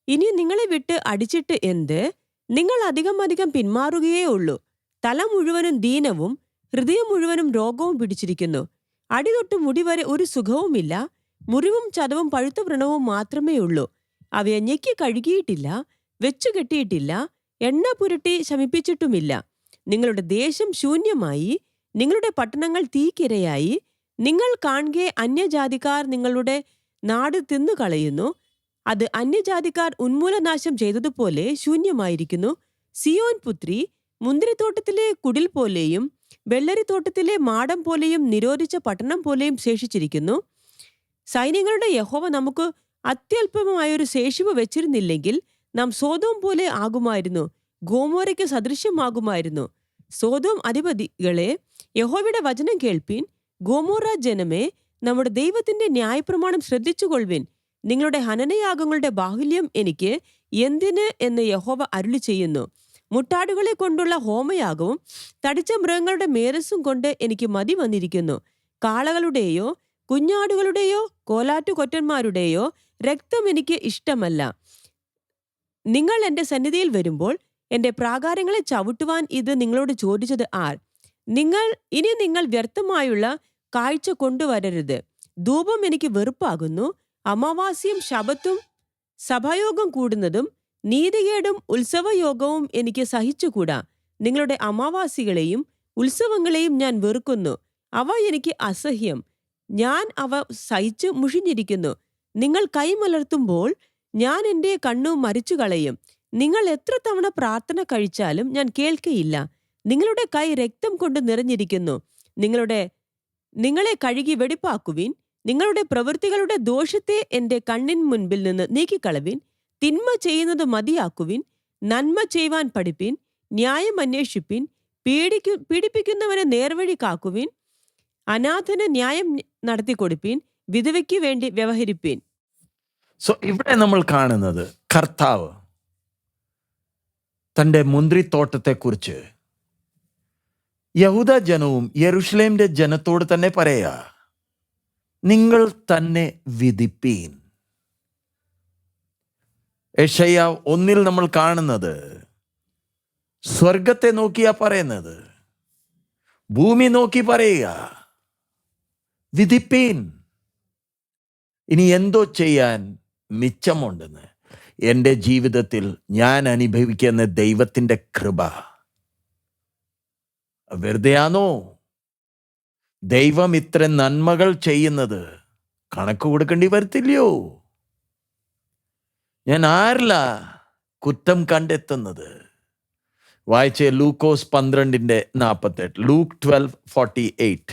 ഇനി നിങ്ങളെ വിട്ട് അടിച്ചിട്ട് എന്ത്? നിങ്ങൾ അധികം പിന്മാറുകയേ ഉള്ളൂ. തല മുഴുവനും ദീനവും ഹൃദയം മുഴുവനും രോഗവും പിടിച്ചിരിക്കുന്നു. അടിതൊട്ട് മുടിവരെ ഒരു സുഖവുമില്ല. മുറിവും ചതവും പഴുത്ത വ്രണവും മാത്രമേ ഉള്ളൂ. അവയെ ഞെക്കി കഴുകിയിട്ടില്ല, വെച്ചുകെട്ടിയിട്ടില്ല, എണ്ണ പുരട്ടി ശമിപ്പിച്ചിട്ടുമില്ല. നിങ്ങളുടെ ദേശം ശൂന്യമായി, നിങ്ങളുടെ പട്ടണങ്ങൾ തീക്കിരയായി. നിങ്ങൾ കാൺകെ അന്യജാതിക്കാർ നിങ്ങളുടെ നാട് തിന്നുകളയുന്നു. അത് അന്യജാതിക്കാർ ഉന്മൂലനാശം ചെയ്തതുപോലെ ശൂന്യമായിരിക്കുന്നു. സിയോൻ പുത്രി മുന്തിരിത്തോട്ടത്തിലെ കുടിൽ പോലെയും വെള്ളരിത്തോട്ടത്തിലെ മാടം പോലെയും നിരോധിച്ച പട്ടണം പോലെയും ശേഷിച്ചിരിക്കുന്നു. സൈന്യങ്ങളുടെ യഹോവ നമുക്ക് അത്യല്പമായൊരു ശേഷിപ്പ് വെച്ചിരുന്നില്ലെങ്കിൽ നാം സോദോം പോലെ ആകുമായിരുന്നു, ഗോമോരയ്ക്ക് സദൃശ്യമാകുമായിരുന്നു. സോദോം അധിപതികളെ, യഹോവയുടെ വചനം കേൾപ്പീൻ. ഗോമോറ ജനമേ, നമ്മുടെ ദൈവത്തിന്റെ ന്യായപ്രമാണം ശ്രദ്ധിച്ചുകൊള്ളുവിൻ. നിങ്ങളുടെ ഹനനയാഗങ്ങളുടെ ബാഹുല്യം എനിക്ക് എന്തിന് എന്ന് യഹോവ അരുളി ചെയ്യുന്നു. മുട്ടാടുകളെ കൊണ്ടുള്ള ഹോമയാഗവും തടിച്ച മൃഗങ്ങളുടെ മേരസും കൊണ്ട് എനിക്ക് മതി വന്നിരിക്കുന്നു. കാളകളുടെയോ കുഞ്ഞാടുകളുടെയോ കോലാറ്റുകൊറ്റന്മാരുടെയോ രക്തം എനിക്ക് ഇഷ്ടമല്ല. നിങ്ങൾ എന്റെ സന്നിധിയിൽ വരുമ്പോൾ എന്റെ പ്രാകാരങ്ങളെ ചവിട്ടുവാൻ ഇത് നിങ്ങളോട് ചോദിച്ചത് ആർ? നിങ്ങൾ വ്യർത്ഥമായുള്ള കാഴ്ച കൊണ്ടുവരരുത്. ധൂപം എനിക്ക് വെറുപ്പാകുന്നു. അമാവാസ്യയും ശബത്തും സഭായോഗം കൂടുന്നതും നീതികേടും ഉത്സവയോഗവും എനിക്ക് സഹിച്ചുകൂടാ. നിങ്ങളുടെ അമാവാസികളെയും ഉത്സവങ്ങളെയും ഞാൻ വെറുക്കുന്നു. അവ എനിക്ക് അസഹ്യം. ഞാൻ അവ സഹിച്ച് മുഷിഞ്ഞിരിക്കുന്നു. നിങ്ങൾ കൈമലർത്തുമ്പോൾ ഞാൻ എൻ്റെ കണ്ണു മരിച്ചു കളയും. നിങ്ങൾ എത്ര തവണ പ്രാർത്ഥന കഴിച്ചാലും ഞാൻ കേൾക്കയില്ല. നിങ്ങളുടെ കൈ രക്തം കൊണ്ട് നിറഞ്ഞിരിക്കുന്നു. നിങ്ങളെ കഴുകി വെടിപ്പാക്കുവിൻ. നിങ്ങളുടെ പ്രവൃത്തികളുടെ ദോഷത്തെ എൻ്റെ കണ്ണിൻ മുൻപിൽ നിന്ന് നീക്കിക്കളവിൻ. തിന്മ ചെയ്യുന്നത് മതിയാക്കുവിൻ. നന്മ ചെയ്യുവാൻ പഠിപ്പിൻ. ന്യായം അന്വേഷിപ്പിൻ. പീഡിപ്പിക്കുന്നവനെ നേർവഴി കാക്കുവിൻ. അനാഥന് ന്യായം നടത്തിക്കൊടുപ്പിൻ. വിധവയ്ക്ക് വേണ്ടി വ്യവഹരിപ്പിൻ. സോ ഇവിടെ നമ്മൾ കാണുന്നത് കർത്താവ് തൻ്റെ മുന്തിരിത്തോട്ടത്തെക്കുറിച്ച് യഹൂദ ജനവും യെരുശലേമിന്റെ ജനത്തോട് തന്നെ പറയാ, നിങ്ങൾ തന്നെ വിധിപ്പീൻ. യെശയ്യാ 1 നമ്മൾ കാണുന്നത് സ്വർഗത്തെ നോക്കിയാ പറയുന്നത്, ഭൂമി നോക്കി പറയുക, വിധിപ്പീൻ. ഇനി എന്തോ ചെയ്യാൻ മിച്ചമുണ്ടെന്ന്. എൻ്റെ ജീവിതത്തിൽ ഞാൻ അനുഭവിക്കുന്ന ദൈവത്തിൻ്റെ കൃപ വെറുതെയാണോ? ദൈവം ഇത്ര നന്മകൾ ചെയ്യുന്നത് കണക്ക് കൊടുക്കേണ്ടി വരത്തില്ലയോ? ഞാൻ ആരില കുറ്റം കണ്ടെത്തുന്നത്? വായിച്ച ലൂക്കോസ് 12:48, ലൂക്ക് 12:48,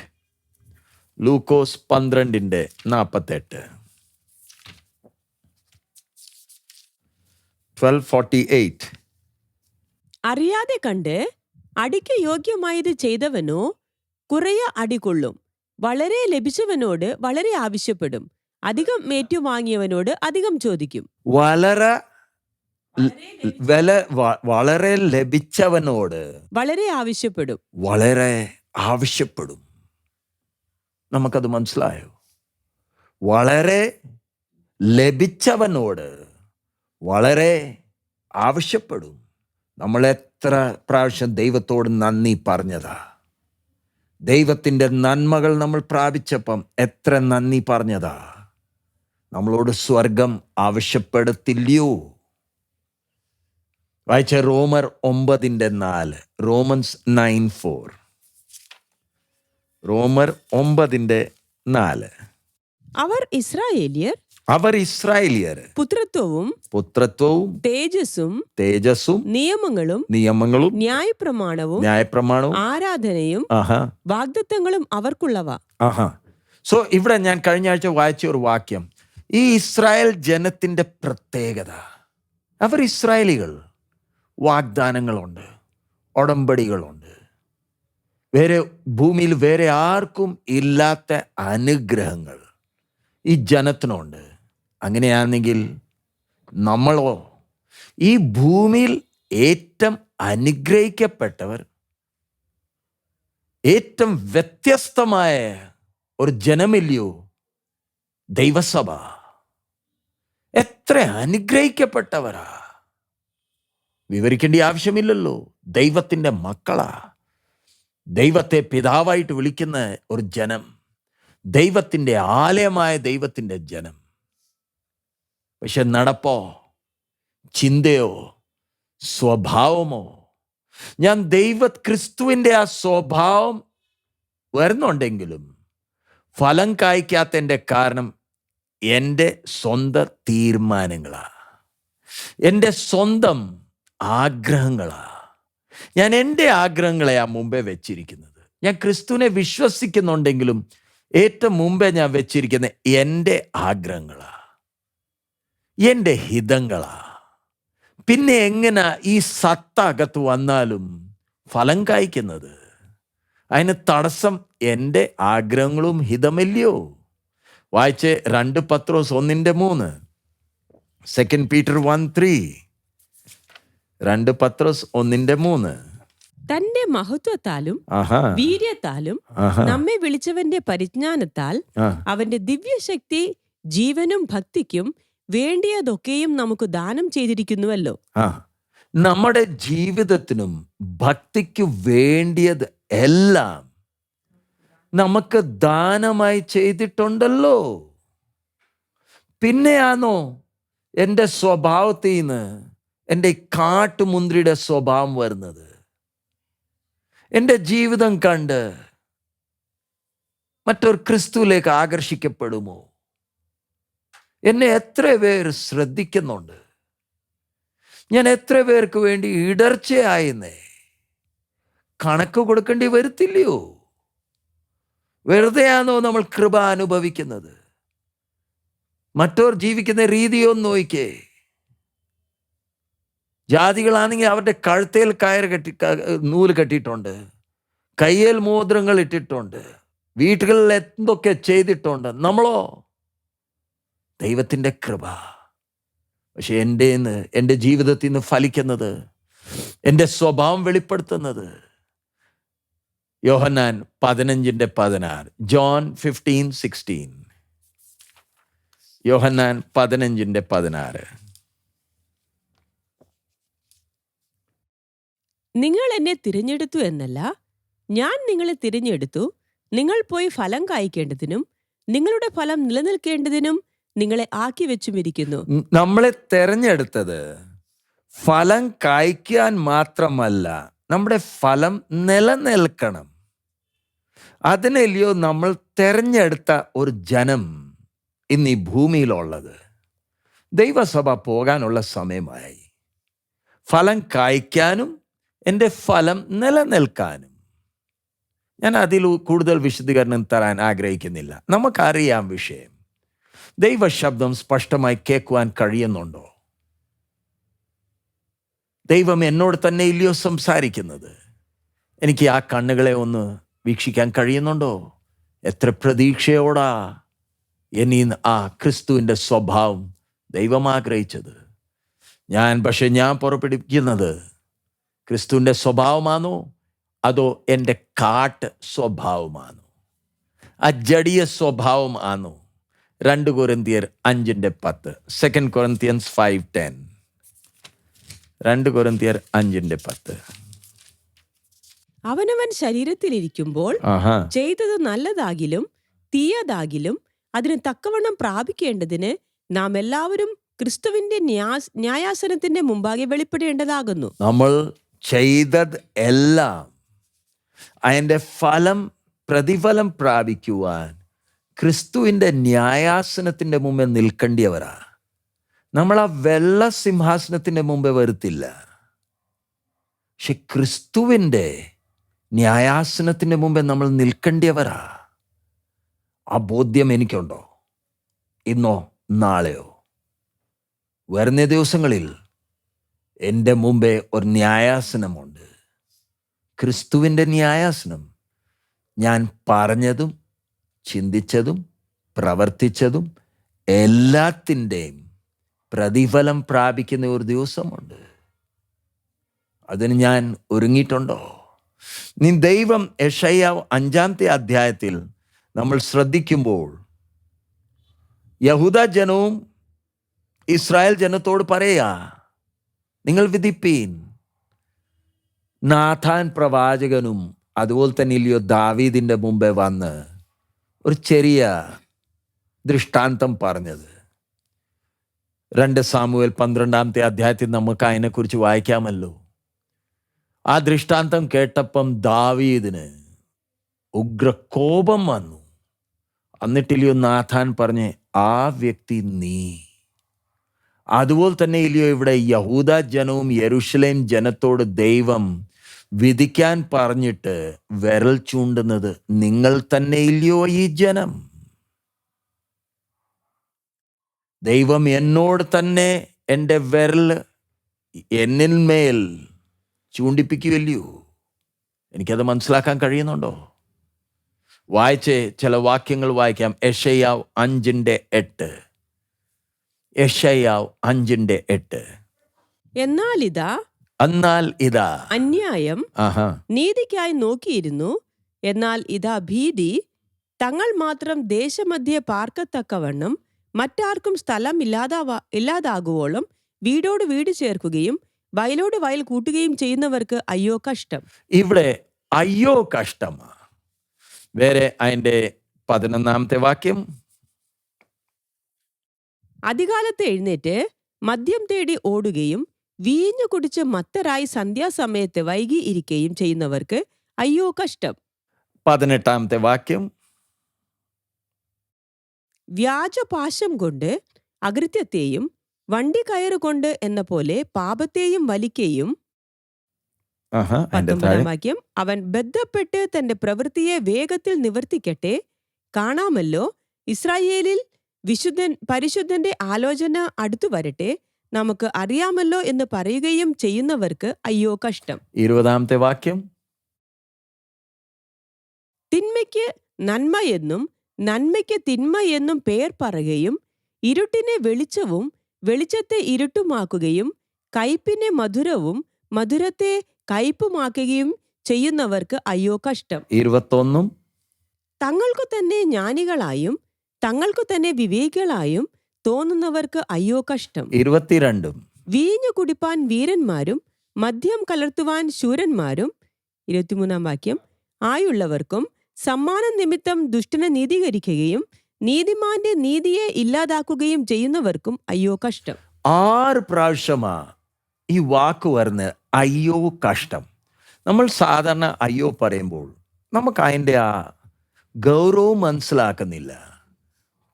ലൂക്കോസ് 12:48, 12:48. അറിയാതെ കണ്ട് അടിക്ക് യോഗ്യമായത് ചെയ്തവനോ കുറയ അടികൊള്ളും. വളരെ ലഭിച്ചവനോട് വളരെ ആവശ്യപ്പെടും. അധികം ഏറ്റുവാങ്ങിയവനോട് അധികം ചോദിക്കും. വളരെ ലഭിച്ചവനോട് വളരെ ആവശ്യപ്പെടും. വളരെ ആവശ്യപ്പെടും. നമുക്കത് മനസ്സിലായോ? വളരെ ലഭിച്ചവനോട് വളരെ ആവശ്യപ്പെടും. നമ്മൾ എത്ര പ്രാവശ്യം ദൈവത്തോട് നന്ദി പറഞ്ഞതാ? ദൈവത്തിൻ്റെ നന്മകൾ നമ്മൾ പ്രാപിച്ചപ്പം എത്ര നന്ദി പറഞ്ഞതാ? നമ്മളോട് സ്വർഗം ആവശ്യപ്പെടുത്തില്ലയോ? വായിച്ച റോമർ 9:4, റോമൻസ് 9:4, റോമർ 9:4. അവർ ഇസ്രായേലിയർ പുത്രത്വവും തേജസ്സും നിയമങ്ങളും ന്യായപ്രമാണവും ആരാധനയും വാഗ്ദത്തങ്ങളും അവർക്കുള്ളവ. സോ ഇവിടെ ഞാൻ കഴിഞ്ഞ ആഴ്ച വായിച്ച ഒരു വാക്യം, ഈ ഇസ്രായേൽ ജനത്തിന്റെ പ്രത്യേകത, അവർ ഇസ്രായേലികൾ, വാഗ്ദാനങ്ങളുണ്ട്, ഉടമ്പടികളുണ്ട്. ഭൂമിയിൽ വേറെ ആർക്കും ഇല്ലാത്ത അനുഗ്രഹങ്ങൾ ഈ ജനത്തിനുണ്ട്. അങ്ങനെയാണെങ്കിൽ നമ്മളോ? ഈ ഭൂമിയിൽ ഏറ്റവും അനുഗ്രഹിക്കപ്പെട്ടവർ, ഏറ്റവും വ്യത്യസ്തമായ ഒരു ജനമില്ലയോ ദൈവസഭ? എത്ര അനുഗ്രഹിക്കപ്പെട്ടവരാ! വിവരിക്കേണ്ട ആവശ്യമില്ലല്ലോ. ദൈവത്തിൻ്റെ മക്കളാ, ദൈവത്തെ പിതാവായിട്ട് വിളിക്കുന്ന ഒരു ജനം, ദൈവത്തിൻ്റെ ആലയമായ ദൈവത്തിൻ്റെ ജനം. പക്ഷെ നടപ്പോ, ചിന്തയോ, സ്വഭാവമോ, ഞാൻ ക്രിസ്തുവിൻ്റെ ആ സ്വഭാവം വരുന്നുണ്ടെങ്കിലും ഫലം കായ്ക്കാത്തതിൻ്റെ കാരണം എൻ്റെ സ്വന്തം തീരുമാനങ്ങളാ, എൻ്റെ സ്വന്തം ആഗ്രഹങ്ങളാ. ഞാൻ എൻ്റെ ആഗ്രഹങ്ങളെയാ മുമ്പേ വെച്ചിരിക്കുന്നത്. ഞാൻ ക്രിസ്തുവിനെ വിശ്വസിക്കുന്നുണ്ടെങ്കിലും ഏറ്റവും മുമ്പേ ഞാൻ വെച്ചിരിക്കുന്ന എൻ്റെ ആഗ്രഹങ്ങളാ, എൻ്റെ ഹിതങ്ങളാ. പിന്നെ എങ്ങനെ ഈ സത്ത അകത്ത് വന്നാലും ഫലം കായ്ക്കുന്നത്? അതിന് തടസ്സം എൻ്റെ ആഗ്രഹങ്ങളും ഹിതമല്ലയോ? വായിച്ച് 2 പത്രോസ് 1:3, 2 പീറ്റർ 1:3, 2 പത്രോസ് 1:3. തന്റെ മഹത്വത്താലും വീര്യത്താലും നമ്മെ വിളിച്ചവന്റെ പരിജ്ഞാനത്താൽ അവന്റെ ദിവ്യശക്തി ജീവനും ഭക്തിക്കും വേണ്ടിയതൊക്കെയും നമുക്ക് ദാനം ചെയ്തിരിക്കുന്നുവല്ലോ. നമ്മുടെ ജീവിതത്തിനും ഭക്തിക്കു വേണ്ടിയത് എല്ലാം നമുക്ക് ദാനമായി ചെയ്തിട്ടുണ്ടല്ലോ. പിന്നെയാണോ എൻ്റെ സ്വഭാവത്തിൽ നിന്ന് എൻ്റെ കാട്ടുമുന്തിരിയുടെ സ്വഭാവം വരുന്നത്? എൻ്റെ ജീവിതം കണ്ട് മറ്റൊരു ക്രിസ്തുവിലേക്ക് ആകർഷിക്കപ്പെടുമോ? എന്നെ എത്ര പേർ ശ്രദ്ധിക്കുന്നുണ്ട്? ഞാൻ എത്ര പേർക്ക് വേണ്ടി ഇടർച്ചയായെന്നേ? കണക്ക് കൊടുക്കേണ്ടി വരത്തില്ലയോ? വെറുതെയാണോ നമ്മൾ കൃപ അനുഭവിക്കുന്നത്? മറ്റവർ ജീവിക്കുന്ന രീതിയൊന്നും നോക്കിക്കേ. ജാതികളാണെങ്കിൽ അവരുടെ കഴുത്തേൽ നൂല് കെട്ടിയിട്ടുണ്ട്, കയ്യേൽ മോതിരങ്ങൾ ഇട്ടിട്ടുണ്ട്, വീട്ടുകളിൽ എന്തൊക്കെ ചെയ്തിട്ടുണ്ട്. നമ്മളോ ദൈവത്തിൻ്റെ കൃപ. പക്ഷെ എൻ്റെ ജീവിതത്തിൽ നിന്ന് ഫലിക്കുന്നത്, എൻ്റെ സ്വഭാവം വെളിപ്പെടുത്തുന്നത് യോഹന്നാൻ 15:16, ജോൺ 15:16. യോഹന്നാൻ 15:16. നിങ്ങൾ എന്നെ തിരഞ്ഞെടുത്തു എന്നല്ല, ഞാൻ നിങ്ങളെ തിരഞ്ഞെടുത്തു, നിങ്ങൾ പോയി ഫലം കായ്ക്കേണ്ടതിനും നിങ്ങളുടെ ഫലം നിലനിൽക്കേണ്ടതിനും നിങ്ങളെ ആക്കി വെച്ചുമിരിക്കുന്നു. നമ്മളെ തെരഞ്ഞെടുത്തത് ഫലം കായ്ക്കാൻ മാത്രമല്ല, നമ്മുടെ ഫലം നിലനിൽക്കണം. അതിനല്ലയോ നമ്മൾ തെരഞ്ഞെടുത്ത ഒരു ജനം ഇന്ന് ഈ ഭൂമിയിലുള്ളത്. ദൈവസഭ പോകാനുള്ള സമയമായി. ഫലം കായ്ക്കാനും എൻ്റെ ഫലം നിലനിൽക്കാനും. ഞാൻ അതിൽ കൂടുതൽ വിശദീകരണം തരാൻ ആഗ്രഹിക്കുന്നില്ല. നമുക്കറിയാം വിഷയം. ദൈവശബ്ദം സ്പഷ്ടമായി കേൾക്കുവാൻ കഴിയുന്നുണ്ടോ? ദൈവം എന്നോട് തന്നെ ഇല്ലയോ സംസാരിക്കുന്നത്? എനിക്ക് ആ കണ്ണുകളെ ഒന്ന് വീക്ഷിക്കാൻ കഴിയുന്നുണ്ടോ? എത്ര പ്രതീക്ഷയോടാ ആ ക്രിസ്തുവിൻ്റെ സ്വഭാവം ദൈവം ആഗ്രഹിച്ചത്. പക്ഷെ ഞാൻ പുറപ്പെടുവിക്കുന്നത് ക്രിസ്തുവിൻ്റെ സ്വഭാവമാണോ അതോ എൻ്റെ കാട്ട് സ്വഭാവമാണോ? ആ ജഡീയ സ്വഭാവം ആണോ? 2 കൊരിന്ത്യർ 5:10, 2 Corinthians 5:10. 2 കൊരിന്ത്യർ 5:10. അവനവൻ ശരീരത്തിലിരിക്കുമ്പോൾ ചെയ്തത് നല്ലതാകിലും തീയതാകിലും അതിന് തക്കവണ്ണം പ്രാപിക്കേണ്ടതിന് നാം എല്ലാവരും ക്രിസ്തുവിന്റെ ന്യായാസനത്തിന്റെ മുമ്പാകെ വെളിപ്പെടേണ്ടതാകുന്നു. നമ്മൾ ചെയ്തത് എല്ലാം അതിൻ്റെ പ്രതിഫലം പ്രാപിക്കുവാൻ ക്രിസ്തുവിൻ്റെ ന്യായാസനത്തിൻ്റെ മുമ്പേ നിൽക്കേണ്ടിയവരാ. നമ്മൾ ആ വെള്ള സിംഹാസനത്തിൻ്റെ മുമ്പേ വരുത്തില്ല. പക്ഷെ ക്രിസ്തുവിൻ്റെ ന്യായാസനത്തിൻ്റെ മുമ്പേ നമ്മൾ നിൽക്കേണ്ടിയവരാ. ആ ബോധ്യം എനിക്കുണ്ടോ? ഇന്നോ നാളെയോ വരുന്ന ദിവസങ്ങളിൽ എൻ്റെ മുമ്പേ ഒരു ന്യായാസനമുണ്ട്. ക്രിസ്തുവിൻ്റെ ന്യായാസനം. ഞാൻ പറഞ്ഞതും ചിന്തിച്ചതും പ്രവർത്തിച്ചതും എല്ലാത്തിൻ്റെയും പ്രതിഫലം പ്രാപിക്കുന്ന ഒരു ദിവസമുണ്ട്. അതിന് ഞാൻ ഒരുങ്ങിയിട്ടുണ്ടോ? ദൈവം യെശയ്യാവ് 5-ാമത്തെ അധ്യായത്തിൽ നമ്മൾ ശ്രദ്ധിക്കുമ്പോൾ യഹൂദ ജനവും ഇസ്രായേൽ ജനത്തോട് പറയാ, നിങ്ങൾ വിധിപ്പീൻ. നാഥാൻ പ്രവാചകനും അതുപോലെ തന്നെ ഇല്ലയോ ദാവീദിൻ്റെ മുമ്പേ വന്ന് ഒരു ചെറിയ ദൃഷ്ടാന്തം പറഞ്ഞത്. 2 സാമുവേൽ 12-ാമത്തെ അധ്യായത്തിൽ നമുക്ക് അതിനെക്കുറിച്ച് വായിക്കാമല്ലോ. ആ ദൃഷ്ടാന്തം കേട്ടപ്പം ദാവീദിന് ഉഗ്രകോപം വന്നു. എന്നിട്ടില്ലയോ നാഥാൻ പറഞ്ഞ്, ആ വ്യക്തി നീ. അതുപോലെ തന്നെ ഇല്ലയോ ഇവിടെ യഹൂദ ജനവും യെരൂശലേം ജനത്തോട് ദൈവം വിധിക്കാൻ പറഞ്ഞിട്ട് വിരൽ ചൂണ്ടുന്നത് നിങ്ങൾ തന്നെ ഇല്ലയോ ഈ ജനം? ദൈവം എന്നോട് തന്നെ എൻ്റെ വിരൽ എന്നിന്മേൽ ചൂണ്ടിപ്പിക്കുകയല്ലയോ? എനിക്കത് മനസ്സിലാക്കാൻ കഴിയുന്നുണ്ടോ? വായിച്ചേ ചില വാക്യങ്ങൾ വായിക്കാം. യെശയ്യാവ് 5:8. യെശയ്യാവ് 5:8. എന്നാൽ ഇതാ അന്യായം നീതിക്കായി നോക്കിയിരുന്നു, എന്നാൽ ഇതാ ഭീതി. തങ്ങൾ മാത്രം ദേശമധ്യേ പാർക്കത്തക്കവണ്ണം മറ്റാർക്കും സ്ഥലം ഇല്ലാതാകുവോളം വീടോട് വീട് ചേർക്കുകയും വയലോട് വയൽ കൂട്ടുകയും ചെയ്യുന്നവർക്ക് അയ്യോ കഷ്ടം. ഇവിടെ അയ്യോ കഷ്ടമാ. വേറെ അതിൻ്റെ 11-ാമത്തെ വാക്യം. അധികാലത്ത് എഴുന്നേറ്റ് മദ്യം തേടി ഓടുകയും വീഞ്ഞു കുടിച്ച് മത്തരായി സന്ധ്യാസമയത്ത് വൈകി ഇരിക്കുകയും ചെയ്യുന്നവർക്ക് അയ്യോ കഷ്ടം. 18-ാമത്തെ വാക്യം. വ്യാജപാശം കൊണ്ട് അകൃത്യത്തെയും വണ്ടി കയറുകൊണ്ട് എന്ന പോലെ പാപത്തെയും വലിക്കുകയും. 19-ാം വാക്യം. അവൻ ബദ്ധപ്പെട്ട് തന്റെ പ്രവൃത്തിയെ വേഗത്തിൽ നിവർത്തിക്കട്ടെ. കാണാമല്ലോ, ഇസ്രായേലിൽ പരിശുദ്ധന്റെ ആലോചന അടുത്തു വരട്ടെ, നമുക്ക് അറിയാമല്ലോ എന്ന് പറയുകയും ചെയ്യുന്നവർക്ക് അയ്യോ കഷ്ടം. 20-ാമത്തെ വാക്യം. തിന്മയ്ക്ക് നന്മ എന്നും നന്മയ്ക്ക് തിന്മ എന്നും പേർ പറയുകയും ഇരുട്ടിനെ വെളിച്ചവും വെളിച്ചത്തെ ഇരുട്ടുമാക്കുകയും കയ്പിനെ മധുരവും മധുരത്തെ കയ്പുമാക്കുകയും ചെയ്യുന്നവർക്ക് അയ്യോ കഷ്ടം. 21. തങ്ങൾക്കു തന്നെ ജ്ഞാനികളായും തങ്ങൾക്കു തന്നെ വിവേകികളായും തോന്നുന്നവർക്ക് അയ്യോ കഷ്ടം. 22. വീഞ്ഞു കുടിപ്പാൻ വീരന്മാരും മദ്യം കലർത്തുവാൻ ശൂരന്മാരും 23-ാം വാക്യം ആയുള്ളവർക്കും സമ്മാന നിമിത്തം ദുഷ്ടനെ നീതീകരിക്കുകയും നീതിമാന്റെ നീതിയെ ഇല്ലാതാക്കുകയും ചെയ്യുന്നവർക്കും അയ്യോ കഷ്ടം. 6 പ്രാവശ്യമാ ഈ വാക്ക് വരുന്ന അയ്യോ കഷ്ടം. നമ്മൾ സാധാരണ അയ്യോ പറയുമ്പോൾ നമുക്ക് അതിൻ്റെ ആ ഗൗരവം മനസ്സിലാക്കുന്നില്ല.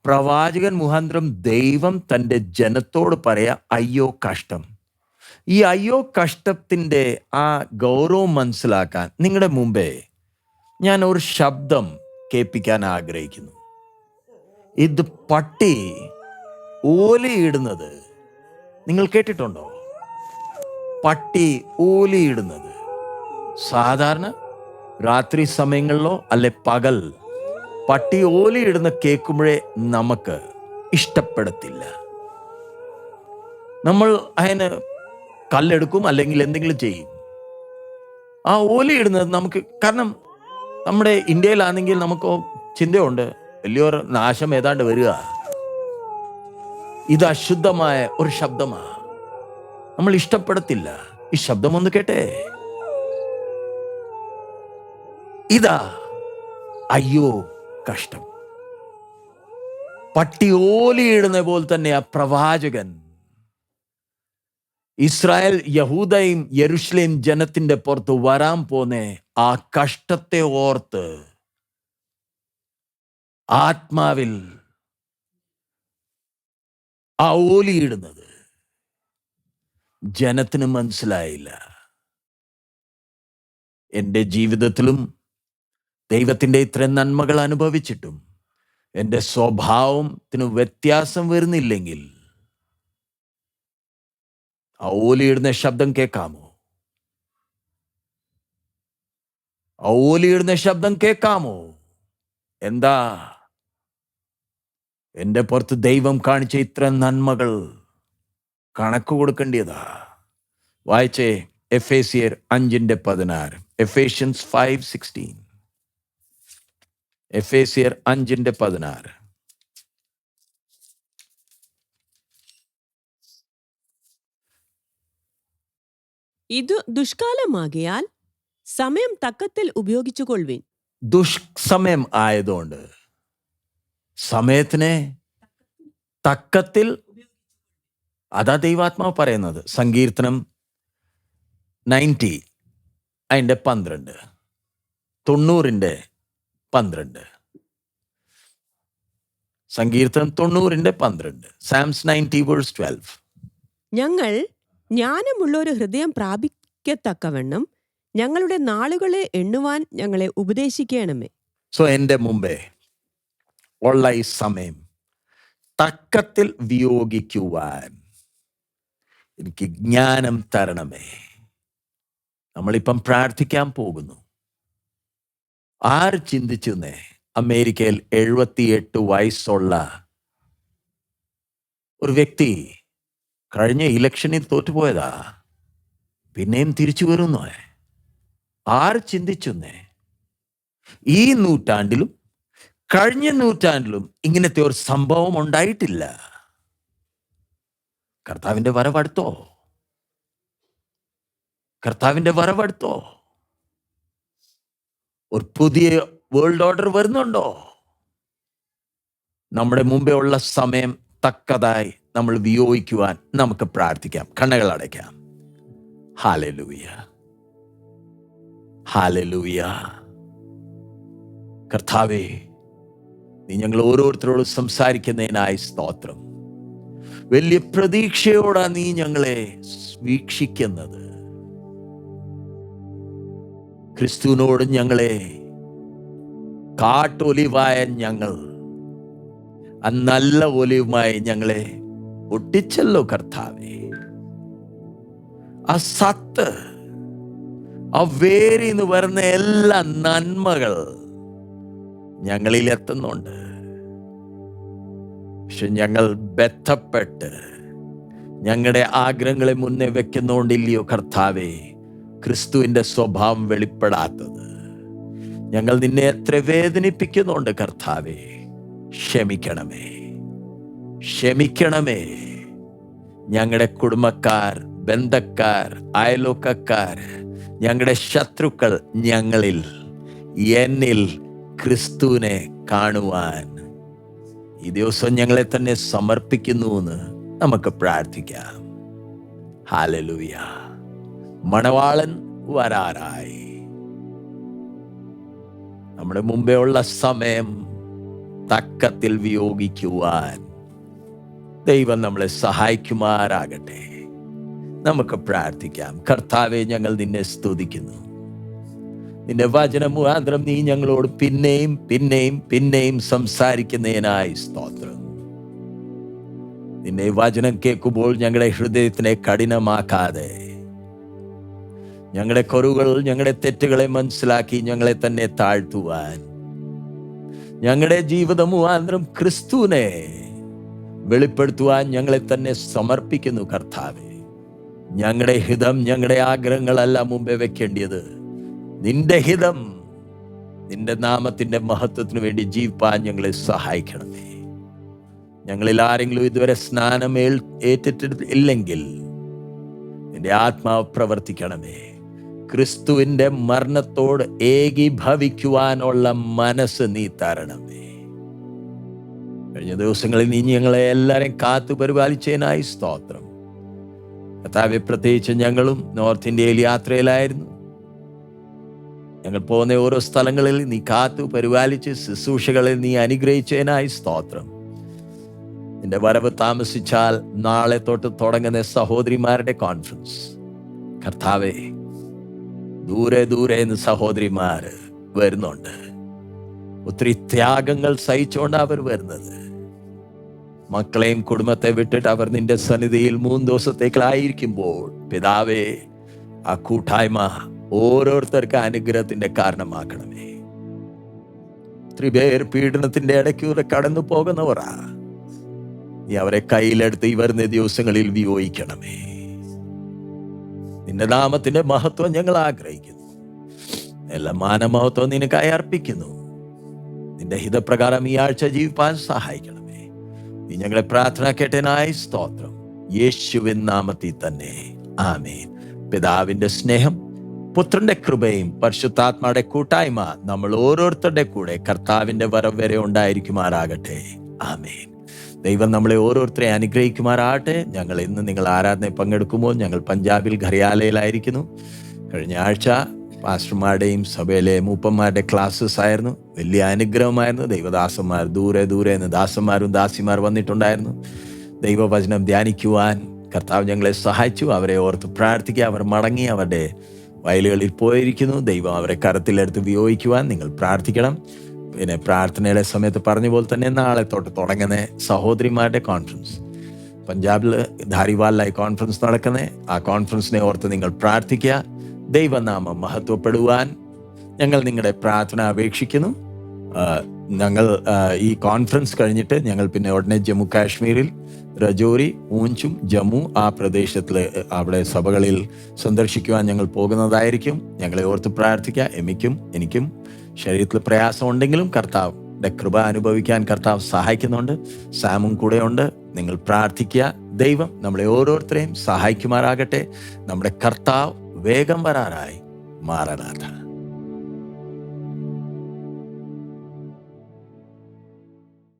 പ്രവാചകൻ മുഖാന്തരം ദൈവം തൻ്റെ ജനത്തോട് പറയാ അയ്യോ കഷ്ടം. ഈ അയ്യോ കഷ്ടത്തിൻ്റെ ആ ഗൗരവം മനസ്സിലാക്കാൻ നിങ്ങളുടെ മുമ്പേ ഞാൻ ഒരു ശബ്ദം കേൾപ്പിക്കാൻ ആഗ്രഹിക്കുന്നു. ഇത് പട്ടി ഓലയിടുന്നത് നിങ്ങൾ കേട്ടിട്ടുണ്ടോ? പട്ടി ഓലയിടുന്നത് സാധാരണ രാത്രി സമയങ്ങളിലോ അല്ലെ പകൽ പട്ടി ഓലയിടുന്ന കേൾക്കുമ്പോഴേ നമുക്ക് ഇഷ്ടപ്പെടത്തില്ല. നമ്മൾ അതിന് കല്ലെടുക്കും അല്ലെങ്കിൽ എന്തെങ്കിലും ചെയ്യും. ആ ഓലയിടുന്നത് നമുക്ക്, കാരണം നമ്മുടെ ഇന്ത്യയിലാണെങ്കിൽ നമുക്ക് ചിന്തയുണ്ട്, വലിയൊരു നാശം ഏതാണ്ട് വരിക. ഇത് അശുദ്ധമായ ഒരു ശബ്ദമാണ്, നമ്മൾ ഇഷ്ടപ്പെടത്തില്ല. ഈ ശബ്ദം ഒന്ന് കേട്ടേ. ഇതാ അയ്യോ കഷ്ടം. പട്ടി ഓലിയിടുന്ന പോലെ തന്നെ ആ പ്രവാചകൻ ഇസ്രായേൽ യഹൂദയും യെരുശലേം ജനത്തിന്റെ പുറത്ത് വരാൻ പോന്നെ ആ കഷ്ടത്തെ ഓർത്ത് ആത്മാവിൽ ആ ഓലിയിടുന്നത് ജനത്തിന് മനസ്സിലായില്ല. എൻ്റെ ജീവിതത്തിലും ദൈവത്തിൻ്റെ ഇത്രയും നന്മകൾ അനുഭവിച്ചിട്ടും എൻ്റെ സ്വഭാവത്തിന് വ്യത്യാസം വരുന്നില്ലെങ്കിൽ ആ ഓലിയിടുന്ന ശബ്ദം കേൾക്കാമോ? ആ ഓലിയിടുന്ന ശബ്ദം കേൾക്കാമോ? എന്താ എൻ്റെ പുറത്ത് ദൈവം കാണിച്ച ഇത്ര നന്മകൾ കണക്ക് കൊടുക്കേണ്ടതാ. വായിച്ചേ എഫേസ്യർ 5:16. എഫേഷ്യൻസ് 5:16. എഫേസ്യർ 5:16. ഇത് ദുഷ്കാലമാകിയാൽ സമയം തക്കത്തിൽ ഉപയോഗിച്ചുകൊള്ളുവിൻ. ദുഷ്സമയം ആയതുകൊണ്ട് സമയത്തിനെ തക്കത്തിൽ, അതാ ദൈവാത്മാവ് പറയുന്നത്. സങ്കീർത്തനം 90 അതിൻ്റെ 12, 90-ന്റെ 12. സങ്കീർത്തനം 90-ന്റെ 12. സാംസ് 90:12. ഞങ്ങൾ ജ്ഞാനമുള്ളൊരു ഹൃദയം പ്രാപിക്കത്തക്കവണ്ണം ഞങ്ങളുടെ നാളുകളെ എണ്ണുവാൻ ഞങ്ങളെ ഉപദേശിക്കണമേ. സോ എൻ്റെ മുമ്പേ ഉള്ള ഈ സമയം തക്കത്തിൽ വിയോഗിക്കുവാൻ എനിക്ക് ജ്ഞാനം തരണമേ. നമ്മളിപ്പം പ്രാർത്ഥിക്കാൻ പോകുന്നു. ആര് ചിന്തിച്ചെന്നേ, അമേരിക്കയിൽ 78 വയസ്സുള്ള ഒരു വ്യക്തി കഴിഞ്ഞ ഇലക്ഷനിൽ തോറ്റുപോയതാ, പിന്നെയും തിരിച്ചു വരുന്നു. ആര് ചിന്തിച്ചെന്നേ? ഈ നൂറ്റാണ്ടിലും കഴിഞ്ഞ നൂറ്റാണ്ടിലും ഇങ്ങനത്തെ ഒരു സംഭവം ഉണ്ടായിട്ടില്ല. കർത്താവിന്റെ വരവടുത്തോ? കർത്താവിന്റെ വരവടുത്തോ? ഒരു പുതിയ വേൾഡ് ഓർഡർ വരുന്നുണ്ടോ? നമ്മുടെ മുമ്പേ ഉള്ള സമയം തക്കതായി നമ്മൾ വിയോഗിക്കുവാൻ നമുക്ക് പ്രാർത്ഥിക്കാം. കണ്ണുകൾ അടയ്ക്കാം. Hallelujah, hallelujah. കർത്താവേ, നീ ഞങ്ങൾ ഓരോരുത്തരോടും സംസാരിക്കുന്നതിനായി സ്തോത്രം. വലിയ പ്രതീക്ഷയോടാ നീ ഞങ്ങളെ വീക്ഷിക്കുന്നത്. ക്രിസ്തുവിനോട് ഞങ്ങളെ കാട്ടൊലിവായ ഞങ്ങൾ ആ നല്ല ഒലിവുമായി ഞങ്ങളെ ഒട്ടിച്ചല്ലോ കർത്താവേ. ആ സത്ത്, ആ വേരിന്ന് വരുന്ന എല്ലാ നന്മകൾ ഞങ്ങളിൽ എത്തുന്നുണ്ട്. പക്ഷെ ഞങ്ങൾ ബന്ധപ്പെട്ട് ഞങ്ങളുടെ ആഗ്രഹങ്ങളെ മുന്നേ വെക്കുന്നോണ്ടില്ലയോ കർത്താവേ ക്രിസ്തുവിന്റെ സ്വഭാവം വെളിപ്പെടാത്തത്? ഞങ്ങൾ നിന്നെ എത്ര വേദനിപ്പിക്കുന്നുണ്ട് കർത്താവേ. ക്ഷമിക്കണമേ, ക്ഷമിക്കണമേ. ഞങ്ങളുടെ കുടുംബക്കാർ, ബന്ധക്കാർ, അയലോക്കക്കാർ, ഞങ്ങളുടെ ശത്രുക്കൾ ഞങ്ങളിൽ, എന്നിൽ ക്രിസ്തുവിനെ കാണുവാൻ ഈ ദിവസം ഞങ്ങളെ തന്നെ സമർപ്പിക്കുന്നുവെന്ന് നമുക്ക് പ്രാർത്ഥിക്കാം. ഹല്ലേലൂയ. മണവാളൻ വരാറായി. നമ്മുടെ മുമ്പേ ഉള്ള സമയം തക്കത്തിൽ വിയോഗിക്കുവാൻ ദൈവം നമ്മളെ സഹായിക്കുമാറാകട്ടെ. നമുക്ക് പ്രാർത്ഥിക്കാം. കർത്താവെ, ഞങ്ങൾ നിന്നെ സ്തുതിക്കുന്നു. നിന്റെ വചനം മുഖാന്തരം നീ ഞങ്ങളോട് പിന്നെയും പിന്നെയും പിന്നെയും സംസാരിക്കുന്നതിനായി സ്തോത്രം. നിന്നെ വചനം കേൾക്കുമ്പോൾ ഞങ്ങളുടെ ഹൃദയത്തിനെ കഠിനമാക്കാതെ, ഞങ്ങളുടെ കുറവുകൾ, ഞങ്ങളുടെ തെറ്റുകളെ മനസ്സിലാക്കി ഞങ്ങളെ തന്നെ താഴ്ത്തുവാൻ, ഞങ്ങളുടെ ജീവിതം മുഖാന്തരം ക്രിസ്തുവിനെ വെളിപ്പെടുത്തുവാൻ ഞങ്ങളെ തന്നെ സമർപ്പിക്കുന്നു കർത്താവെ. ഞങ്ങളുടെ ഹിതം, ഞങ്ങളുടെ ആഗ്രഹങ്ങളല്ല മുമ്പേ വെക്കേണ്ടത്. നിന്റെ ഹിതം, നിന്റെ നാമത്തിന്റെ മഹത്വത്തിന് വേണ്ടി ജീവിപ്പാൻ ഞങ്ങളെ സഹായിക്കണമേ. ഞങ്ങളിൽ ആരെങ്കിലും ഇതുവരെ സ്നാനം ഏറ്റിട്ടില്ലെങ്കിൽ നിന്റെ ആത്മാവ് പ്രവർത്തിക്കണമേ. ക്രിസ്തുവിന്റെ മരണത്തോട് ഏകീഭവിക്കുവാനുള്ള മനസ്സ് നീ തരണമേ. കഴിഞ്ഞ ദിവസങ്ങളിൽ നീ ഞങ്ങളെ എല്ലാവരെയും കാത്തു പരിപാലിച്ചതിനായി സ്തോത്രം. കർത്താവെ, പ്രത്യേകിച്ച് ഞങ്ങളും നോർത്ത് ഇന്ത്യയിൽ യാത്രയിലായിരുന്നു. ഞങ്ങൾ പോകുന്ന ഓരോ സ്ഥലങ്ങളിൽ നീ കാത്തു പരിപാലിച്ച് ശുശ്രൂഷകളിൽ നീ അനുഗ്രഹിച്ചതിനായി സ്തോത്രം. നിന്റെ വരവ് താമസിച്ചാൽ നാളെ തൊട്ട് തുടങ്ങുന്ന സഹോദരിമാരുടെ കോൺഫറൻസ്, കർത്താവെ, ദൂരെ ദൂരെ നിന്ന് സഹോദരിമാർ വരുന്നുണ്ട്. ഒത്തിരി ത്യാഗങ്ങൾ സഹിച്ചുകൊണ്ട് അവർ വരുന്നത്. മക്കളെയും കുടുംബത്തെ വിട്ടിട്ട് അവർ നിന്റെ സന്നിധിയിൽ 3 ദിവസത്തേക്കായിരിക്കുമ്പോൾ പിതാവേ, ആ കൂട്ടായ്മ ഓരോരുത്തർക്ക് അനുഗ്രഹത്തിന്റെ കാരണമാക്കണമേ. ഒത്തിരി പേർ പീഡനത്തിന്റെ ഇടയ്ക്കൂടെ കടന്നു പോകുന്നവരാ. നീ അവരെ കയ്യിലെടുത്ത് ഈ വരുന്ന ദിവസങ്ങളിൽ വിയോജിക്കണമേ. നിന്റെ നാമത്തിന്റെ മഹത്വം ഞങ്ങൾ ആഗ്രഹിക്കുന്നു. എല്ലാ മാനമഹത്വം നിനക്കായി അർപ്പിക്കുന്നു. നിന്റെ ഹിതപ്രകാരം ഈ ആഴ്ച ജീവിപ്പാൻ സഹായിക്കണമേ. നീ ഞങ്ങളെ പ്രാർത്ഥന കേട്ടനായി സ്തോത്രം. യേശുവിൻ നാമത്തിൽ തന്നെ ആമേൻ. പിതാവിന്റെ സ്നേഹം, പുത്രന്റെ കൃപയും പരിശുദ്ധാത്മായുടെ കൂട്ടായ്മ നമ്മൾ ഓരോരുത്തരുടെ കൂടെ കർത്താവിന്റെ വരവ് വരെ ഉണ്ടായിരിക്കുമാറാകട്ടെ. ആമേൻ. ദൈവം നമ്മളെ ഓരോരുത്തരെ അനുഗ്രഹിക്കുമാറാകട്ടെ. ഞങ്ങൾ ഇന്ന് നിങ്ങൾ ആരാധനയിൽ പങ്കെടുക്കുമ്പോൾ ഞങ്ങൾ പഞ്ചാബിൽ ഘരിയാലയിലായിരിക്കുന്നു. കഴിഞ്ഞ ആഴ്ച പാസ്റ്റർമാരുടെയും സഭയിലെ മൂപ്പന്മാരുടെ ക്ലാസ്സസ് ആയിരുന്നു. വലിയ അനുഗ്രഹമായിരുന്നു. ദൈവദാസന്മാർ ദൂരെ ദൂരെ നിന്ന് ദാസന്മാരും ദാസിമാർ വന്നിട്ടുണ്ടായിരുന്നു. ദൈവവചനം ധ്യാനിക്കുവാൻ കർത്താവ് ഞങ്ങളെ സഹായിച്ചു. അവരെ ഓർത്ത് പ്രാർത്ഥിക്കുക. അവർ മടങ്ങി അവരുടെ വയലുകളിൽ പോയിരിക്കുന്നു. ദൈവം അവരെ കരത്തിലെടുത്ത് വിയോഗിക്കുവാൻ നിങ്ങൾ പ്രാർത്ഥിക്കണം. പിന്നെ പ്രാർത്ഥനയുടെ സമയത്ത് പറഞ്ഞ പോലെ തന്നെ നാളെ തൊട്ട് തുടങ്ങുന്ന സഹോദരിമാരുടെ കോൺഫറൻസ്, പഞ്ചാബിൽ ധാരിവാലിലായി കോൺഫറൻസ് നടക്കുന്നത്. ആ കോൺഫറൻസിനെ ഓർത്ത് നിങ്ങൾ പ്രാർത്ഥിക്കുക. ദൈവനാമം മഹത്വപ്പെടുവാൻ ഞങ്ങൾ നിങ്ങളുടെ പ്രാർത്ഥന അപേക്ഷിക്കുന്നു. ഞങ്ങൾ ഈ കോൺഫറൻസ് കഴിഞ്ഞിട്ട് ഞങ്ങൾ പിന്നെ ഉടനെ ജമ്മു കാശ്മീരിൽ രജോരി, പൂഞ്ചും, ജമ്മു ആ പ്രദേശത്തിൽ അവിടെ സഭകളിൽ സന്ദർശിക്കുവാൻ ഞങ്ങൾ പോകുന്നതായിരിക്കും. ഞങ്ങളെ ഓർത്ത് പ്രാർത്ഥിക്കുക. എനിക്കും ശരീരത്തിൽ പ്രയാസം ഉണ്ടെങ്കിലും കർത്താവിന്റെ കൃപ അനുഭവിക്കാൻ കർത്താവ് സഹായിക്കുന്നുണ്ട്. സാമും കൂടെയുണ്ട്. നിങ്ങൾ പ്രാർത്ഥിക്കുക. ദൈവം നമ്മളെ ഓരോരുത്തരെയും സഹായിക്കുമാറാകട്ടെ. നമ്മുടെ കർത്താവ് വേഗം വരാറായി. മാറനാഥ.